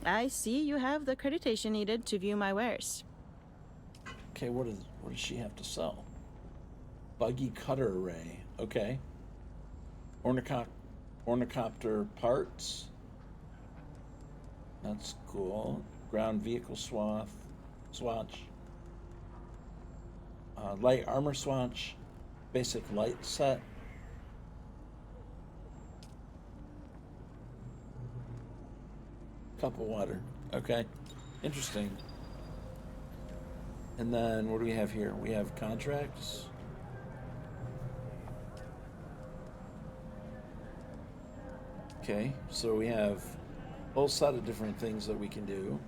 I see you have the accreditation needed to view my wares. Okay, what does she have to sell? Buggy cutter array. Okay. Ornithopter parts. That's cool. Ground vehicle swatch. Light armor swatch. Basic light set. Cup of water. Okay. Interesting. And then what do we have here? We have contracts. Okay, so we have a whole set of different things that we can do.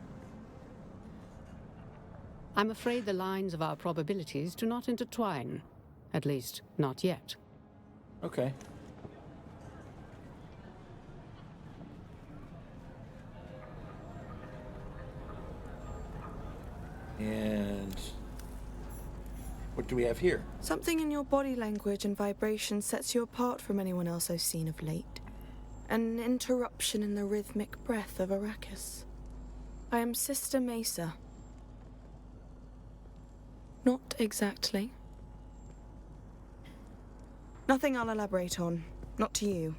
I'm afraid the lines of our probabilities do not intertwine. At least, not yet. Okay. And what do we have here? Something in your body language and vibration sets you apart from anyone else I've seen of late. An interruption in the rhythmic breath of Arrakis. I am Sister Mesa. Not exactly. Nothing I'll elaborate on. Not to you.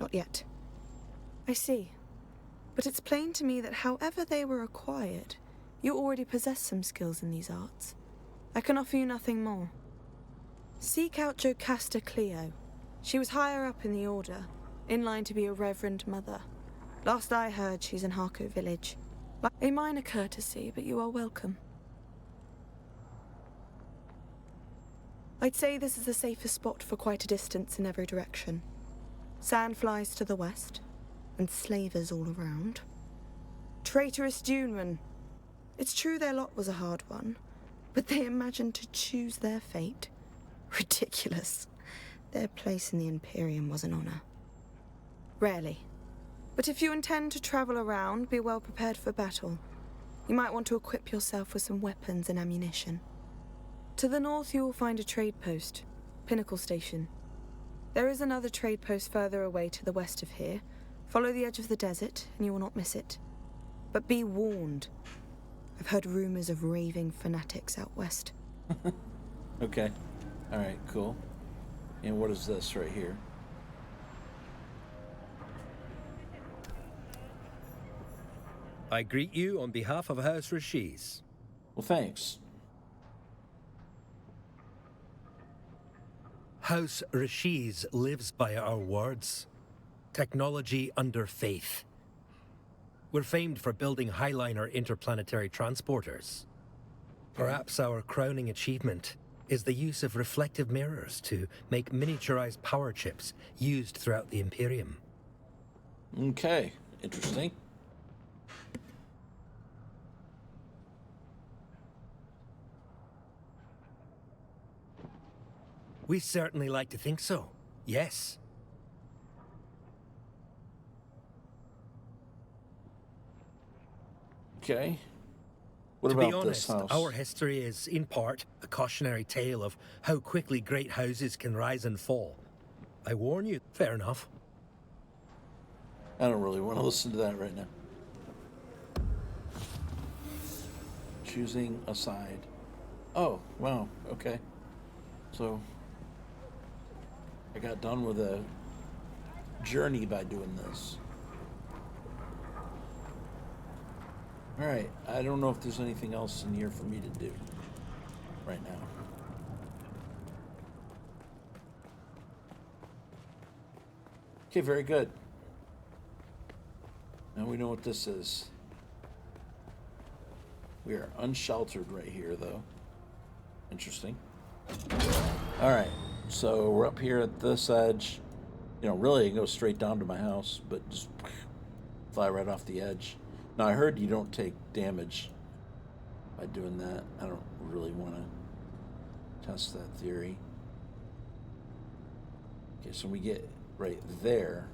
Not yet. I see. But it's plain to me that however they were acquired, you already possess some skills in these arts. I can offer you nothing more. Seek out Jocasta Cleo. She was higher up in the Order, in line to be a Reverend Mother. Last I heard, she's in Harco Village. A minor courtesy, but you are welcome. I'd say this is the safest spot for quite a distance in every direction. Sandflies to the west, and slavers all around. Traitorous Dunemen. It's true their lot was a hard one, but they imagined to choose their fate. Ridiculous. Their place in the Imperium was an honor. Rarely. But if you intend to travel around, be well prepared for battle. You might want to equip yourself with some weapons and ammunition. To the north you will find a trade post, Pinnacle Station. There is another trade post further away to the west of here. Follow the edge of the desert, and you will not miss it. But be warned. I've heard rumors of raving fanatics out west. Okay. Alright, cool. And what is this right here? I greet you on behalf of House Rashiz. Well, thanks. House Rashiz lives by our words. Technology under faith. We're famed for building Highliner interplanetary transporters. Perhaps our crowning achievement is the use of reflective mirrors to make miniaturized power chips used throughout the Imperium. Okay, interesting. We certainly like to think so, yes. Okay. What To about be honest, this house? our history is, in part, a cautionary tale of how quickly great houses can rise and fall. I warn you, fair enough. I don't really want to listen to that right now. Choosing a side. Oh, wow, okay. So, I got done with a journey by doing this. Alright, I don't know if there's anything else in here for me to do right now. Okay, very good. Now we know what this is. We are unsheltered right here, though. Interesting. All right, so we're up here at this edge. You know, really, I can go straight down to my house, but just fly right off the edge. Now, I heard you don't take damage by doing that. I don't really want to test that theory. Okay, so we get right there.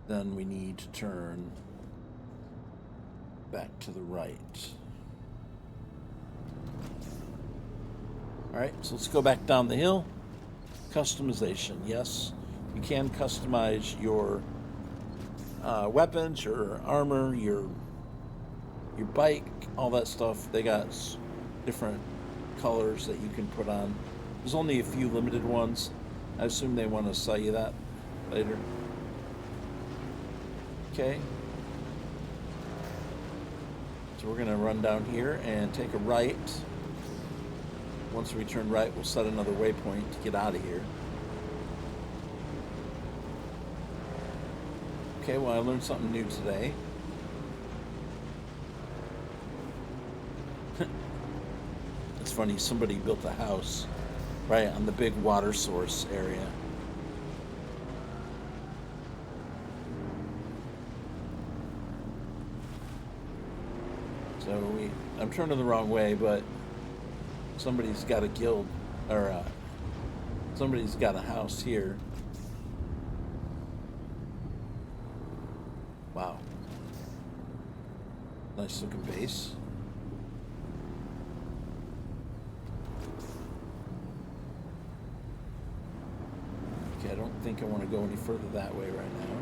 Then we need to turn back to the right. All right, so let's go back down the hill. Customization, yes. You can customize your weapons, your armor, your bike, all that stuff. They got different colors that you can put on. There's only a few limited ones. I assume they want to sell you that later. Okay. So we're going to run down here and take a right. Once we turn right, we'll set another waypoint to get out of here. Okay, well, I learned something new today. It's funny, somebody built a house right on the big water source area. So I'm turning the wrong way, but somebody's got a guild, or somebody's got a house here. Wow. Nice looking base. Okay, I don't think I want to go any further that way right now.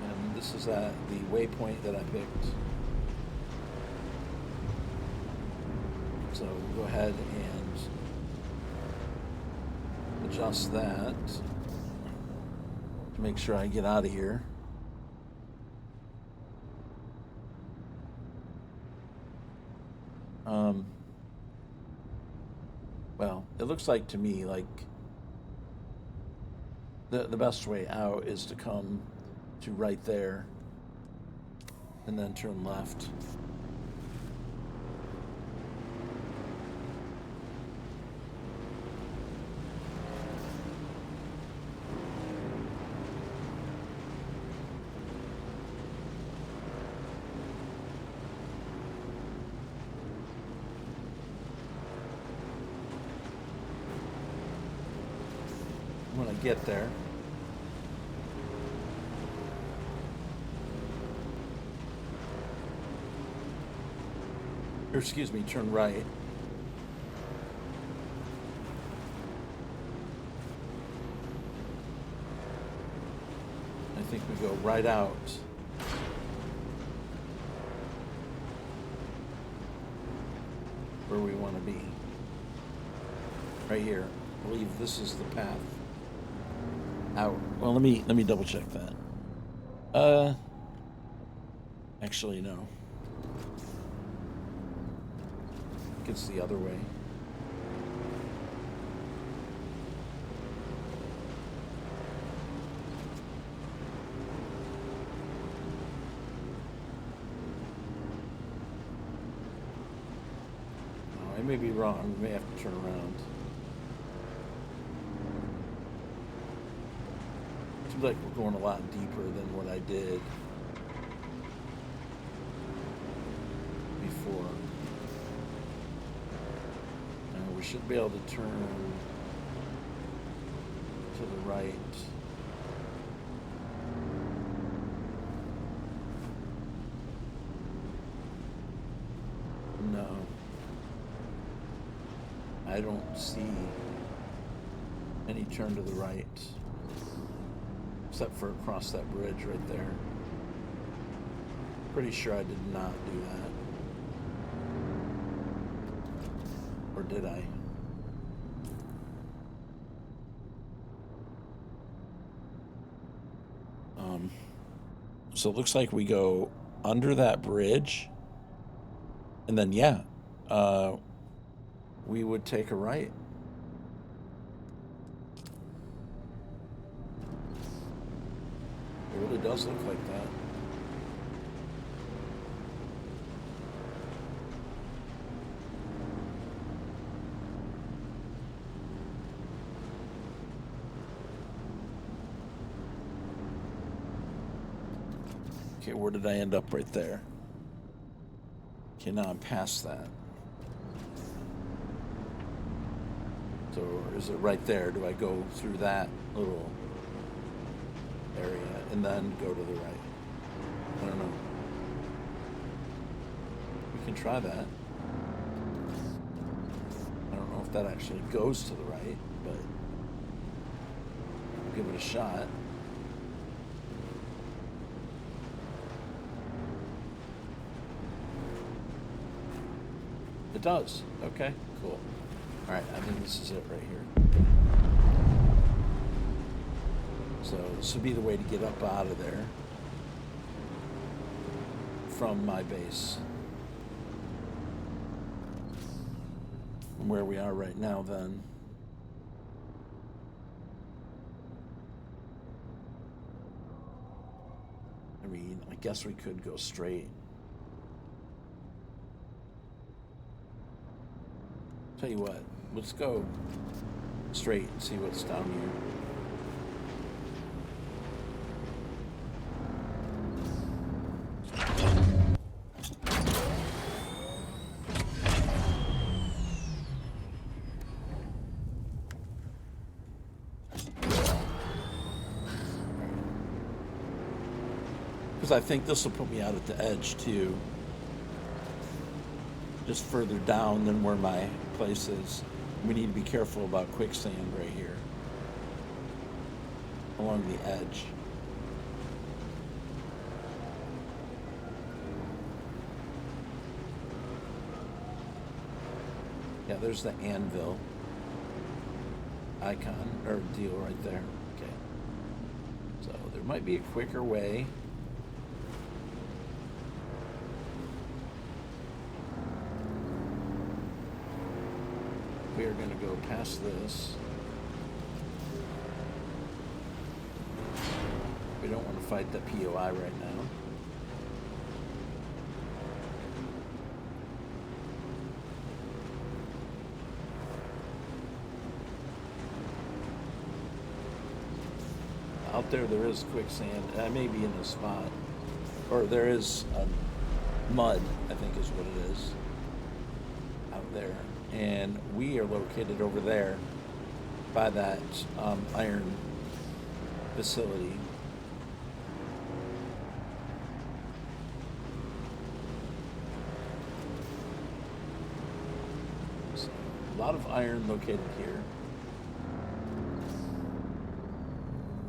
And this is at the waypoint that I picked. So we'll go ahead and adjust that to make sure I get out of here. Well, it looks like to me like the best way out is to come to right there and then turn left. When I get there. Or excuse me, turn right. I think we go right out. Where we want to be. Right here. I believe this is the path out. Well, let me double check that. Actually, no. I think it's the other way. Oh, I may be wrong. We may have to turn around. Seems like we're going a lot deeper than what I did before. And we should be able to turn to the right. No. I don't see any turn to the right. Except for across that bridge right there. Pretty sure I did not do that. Or did I? So it looks like we go under that bridge. And then, yeah, we would take a right. It really does look like that. Okay, where did I end up? Right there. Okay, now I'm past that. So is it right there? Do I go through that little area and then go to the right? I don't know. We can try that. I don't know if that actually goes to the right, but we'll give it a shot. It does. Okay, cool. All right, I think this is it right here. So this would be the way to get up out of there from my base. From where we are right now, then. I mean, I guess we could go straight. Tell you what, let's go straight and see what's down here. Because I think this will put me out at the edge too. Just further down than where my place is. We need to be careful about quicksand right here. Along the edge. Yeah, there's the anvil icon, or deal right there. Okay. So there might be a quicker way. We are going to go past this. We don't want to fight the POI right now. Out there is quicksand. I may be in a spot. Or there is mud, I think is what it is. Out there. And we are located over there by that iron facility. So, a lot of iron located here.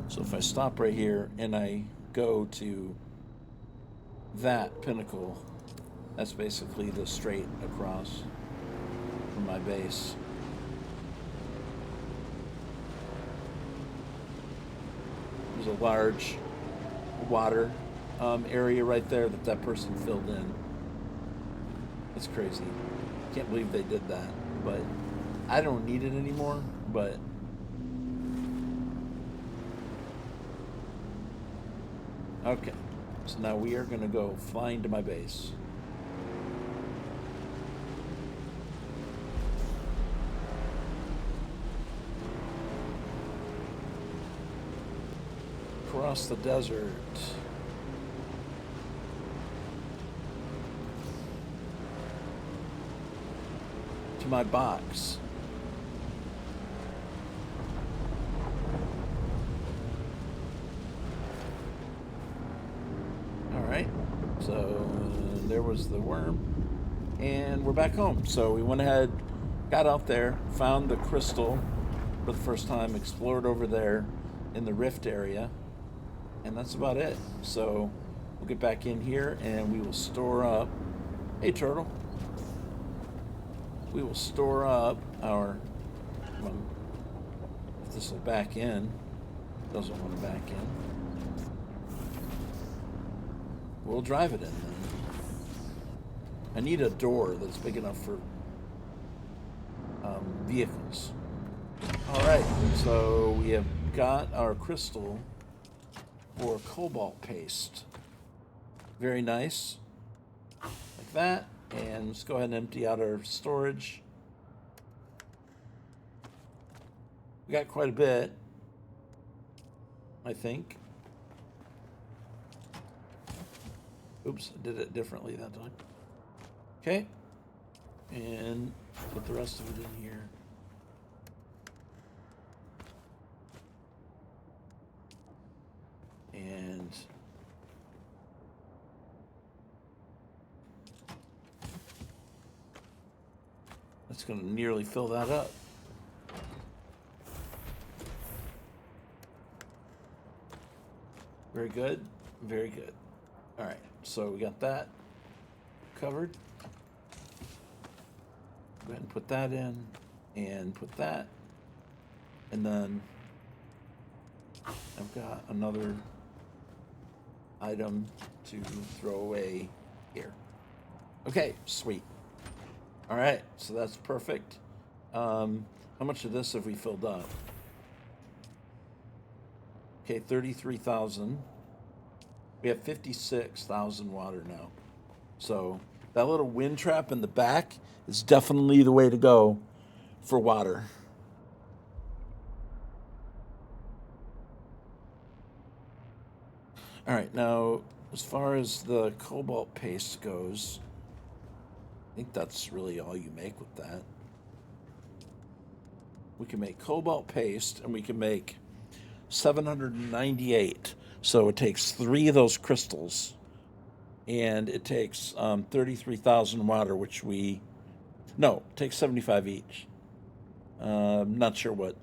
So if I stop right here and I go to that pinnacle, that's basically the straight across from my base. There's a large water area right there that person filled in. That's crazy. Can't believe they did that, but I don't need it anymore, but okay. So now we are going to go flying to my base. Across the desert. To my box. Alright, so there was the worm. And we're back home. So we went ahead, got out there, found the crystal for the first time, explored over there in the rift area. And that's about it. So we'll get back in here and we will store up. Hey, turtle. We will store up our. If this will back in, doesn't want to back in. We'll drive it in then. I need a door that's big enough for vehicles. All right. So we have got our crystal. for cobalt paste. Very nice. Like that. And let's go ahead and empty out our storage. We got quite a bit, I think. Oops, I did it differently that time. Okay. And put the rest of it in here. And that's going to nearly fill that up. Very good. Very good. All right. So we got that covered. Go ahead and put that in and put that. And then I've got another item to throw away here. Okay, sweet. All right, so that's perfect. How much of this have we filled up? Okay, 33,000. We have 56,000 water now. So that little wind trap in the back is definitely the way to go for water. All right, now as far as the cobalt paste goes, I think that's really all you make with that. We can make cobalt paste, and we can make 798. So it takes 3 of those crystals, and it takes 33,000 water, which it takes 75 each. Not sure what.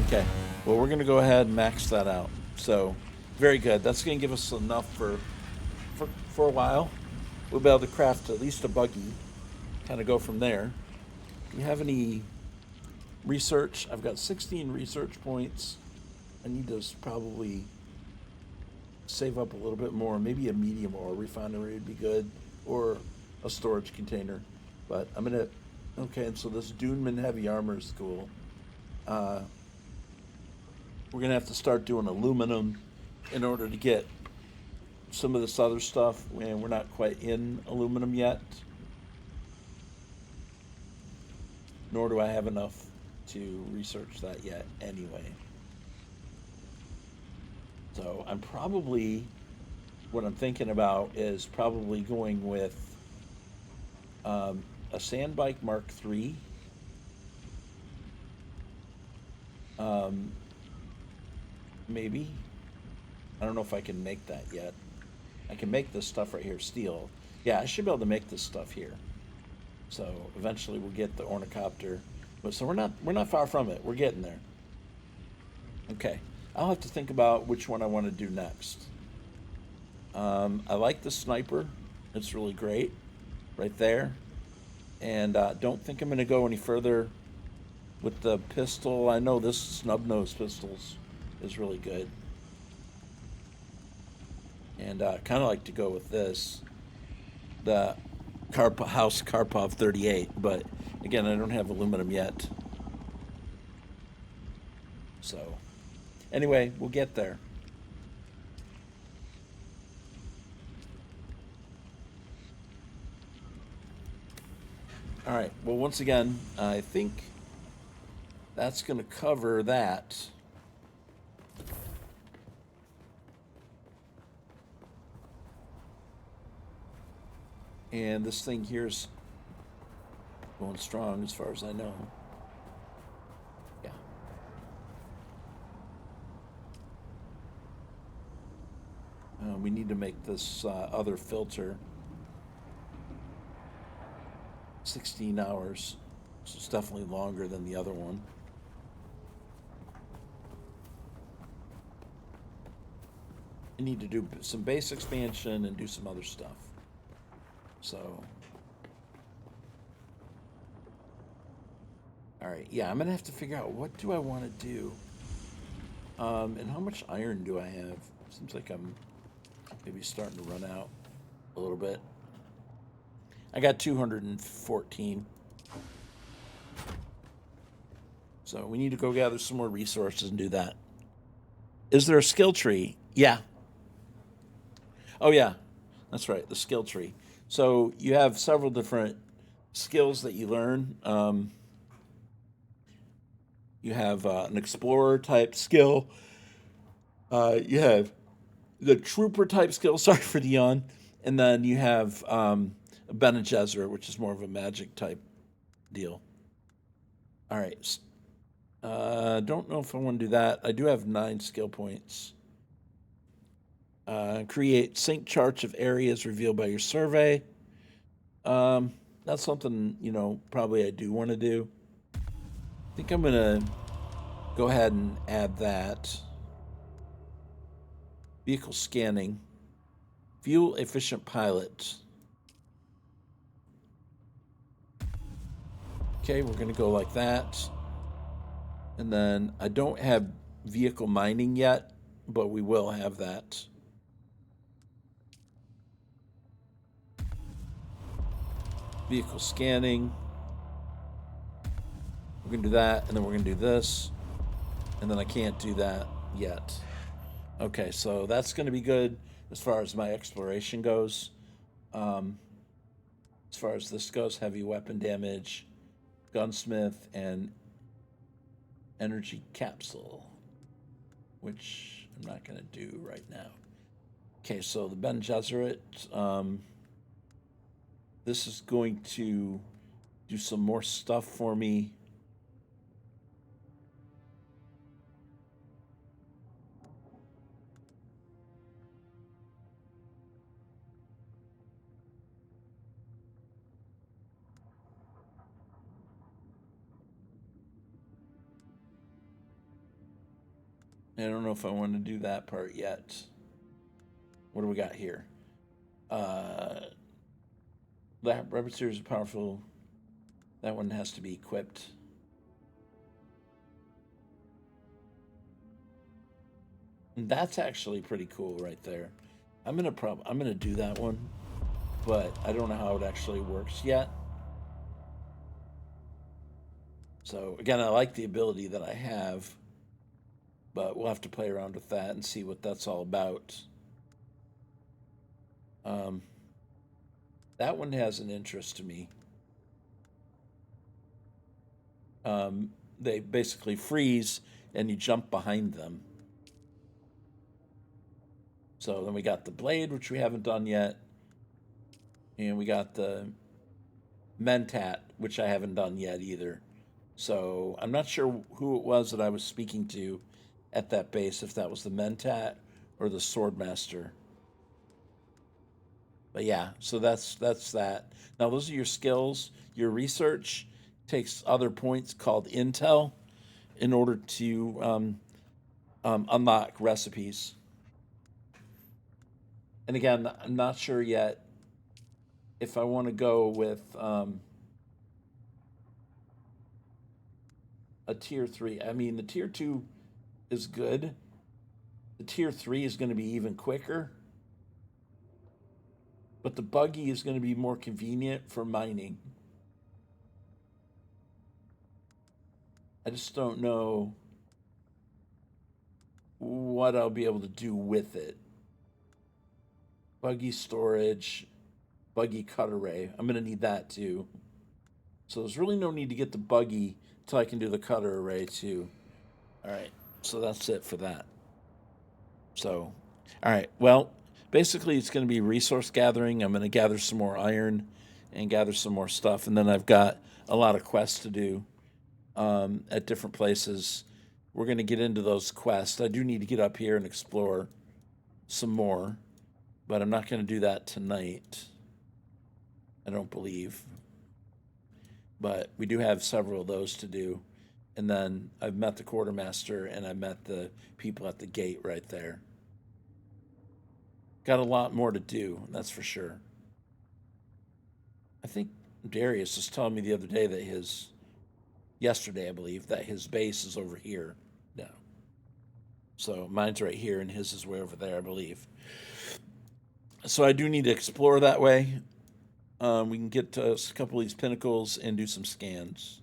Okay, well, we're going to go ahead and max that out. So, very good. That's going to give us enough for a while. We'll be able to craft at least a buggy, kind of go from there. Do you have any research? I've got 16 research points. I need to probably save up a little bit more. Maybe a medium ore refinery would be good, or a storage container. But I'm going to... Okay, and so this Duneman Heavy Armor is cool. We're going to have to start doing aluminum in order to get some of this other stuff, and we're not quite in aluminum yet. Nor do I have enough to research that yet anyway. So I'm probably, what I'm thinking about is probably going with a Sandbike Mark III. Maybe. I don't know if I can make that yet. I can make this stuff right here, steel. Yeah, I should be able to make this stuff here. So eventually we'll get the ornithopter. But so we're not far from it. We're getting there. Okay. I'll have to think about which one I want to do next. I like the sniper. It's really great. Right there. And don't think I'm going to go any further with the pistol. I know this snub-nosed pistols is really good. And kind of like to go with this. The House Karpov 38. But again, I don't have aluminum yet. So anyway, we'll get there. All right. Well, once again, I think that's going to cover that. And this thing here's going strong as far as I know. Yeah. We need to make this other filter 16 hours. So it's definitely longer than the other one. I need to do some base expansion and do some other stuff. So, all right, yeah, I'm gonna have to figure out what do I want to do, and how much iron do I have? Seems like I'm maybe starting to run out a little bit. I got 214. So we need to go gather some more resources and do that. Is there a skill tree? Yeah. Oh, yeah. That's right, the skill tree. So you have several different skills that you learn. You have an explorer type skill. You have the trooper type skill. Sorry for the yawn. And then you have a Bene Gesserit, which is more of a magic type deal. All right. Don't know if I want to do that. I do have 9 skill points. Create sync charts of areas revealed by your survey. That's something, probably I do want to do. I think I'm going to go ahead and add that. Vehicle scanning. Fuel efficient pilot. Okay, we're going to go like that. And then I don't have vehicle mining yet, but we will have that. Vehicle scanning. We're going to do that, and then we're going to do this. And then I can't do that yet. Okay, so that's going to be good as far as my exploration goes. As far as this goes, heavy weapon damage, gunsmith, and energy capsule, which I'm not going to do right now. Okay, so the Bene Gesserit, this is going to do some more stuff for me. I don't know if I want to do that part yet. What do we got here? Rapid series is powerful. That one has to be equipped. And that's actually pretty cool right there. I'm gonna do that one, but I don't know how it actually works yet. So again, I like the ability that I have, but we'll have to play around with that and see what that's all about. That one has an interest to me. They basically freeze and you jump behind them. So then we got the blade, which we haven't done yet. And we got the Mentat, which I haven't done yet either. So I'm not sure who it was that I was speaking to at that base, if that was the Mentat or the Swordmaster. But yeah, so that's that. Now those are your skills. Your research takes other points called intel in order to unlock recipes. And again, I'm not sure yet if I want to go with a tier 3. I mean, the tier 2 is good. The tier 3 is going to be even quicker. But the buggy is going to be more convenient for mining. I just don't know what I'll be able to do with it. Buggy storage, buggy cut array. I'm going to need that too. So there's really no need to get the buggy until I can do the cutter array too. All right, so that's it for that. So, all right, well, basically it's going to be resource gathering. I'm going to gather some more iron and gather some more stuff. And then I've got a lot of quests to do at different places. We're going to get into those quests. I do need to get up here and explore some more, but I'm not going to do that tonight, I don't believe. But we do have several of those to do. And then I've met the quartermaster and I met the people at the gate right there. Got a lot more to do, that's for sure. I think Darius was telling me the other day that yesterday I believe, that his base is over here now. So mine's right here and his is way over there, I believe. So I do need to explore that way. We can get to a couple of these pinnacles and do some scans.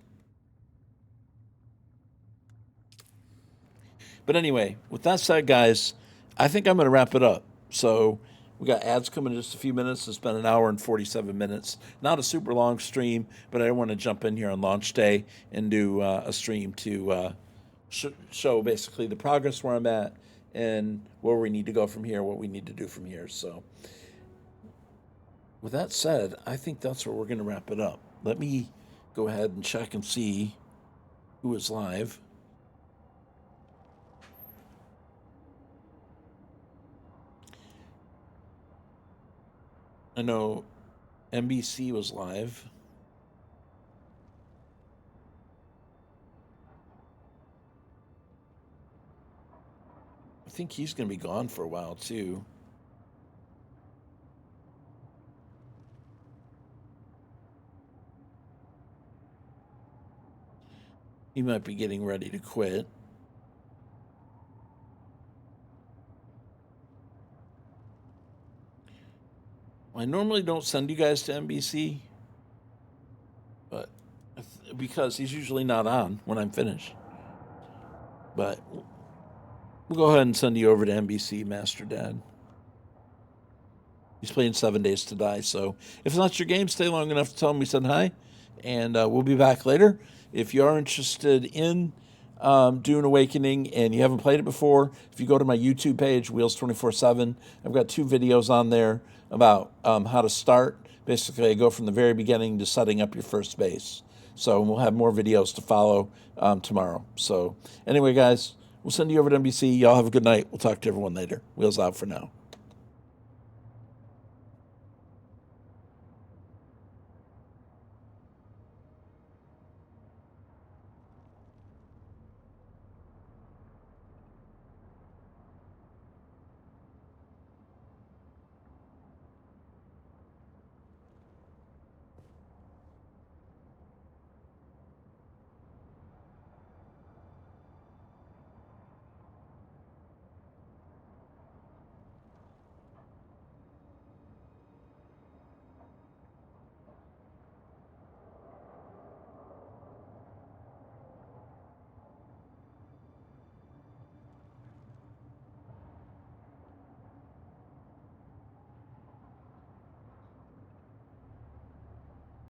But anyway, with that said, guys, I think I'm going to wrap it up. So we got ads coming in just a few minutes. It's been an hour and 47 minutes. Not a super long stream, but I want to jump in here on launch day and do a stream to show basically the progress where I'm at and where we need to go from here, what we need to do from here. So with that said, I think that's where we're going to wrap it up. Let me go ahead and check and see who is live. I know NBC was live. I think he's going to be gone for a while, too. He might be getting ready to quit. I normally don't send you guys to NBC, but because he's usually not on when I'm finished. But we'll go ahead and send you over to NBC, Master Dad. He's playing 7 Days to Die, so if it's not your game, stay long enough to tell him we said hi, and we'll be back later. If you are interested in Dune Awakening and you haven't played it before, if you go to my YouTube page, Wheels 24/7, I've got 2 videos on there about how to start. Basically, I go from the very beginning to setting up your first base. So we'll have more videos to follow tomorrow. So anyway, guys, we'll send you over to NBC. Y'all have a good night. We'll talk to everyone later. Wheels out for now.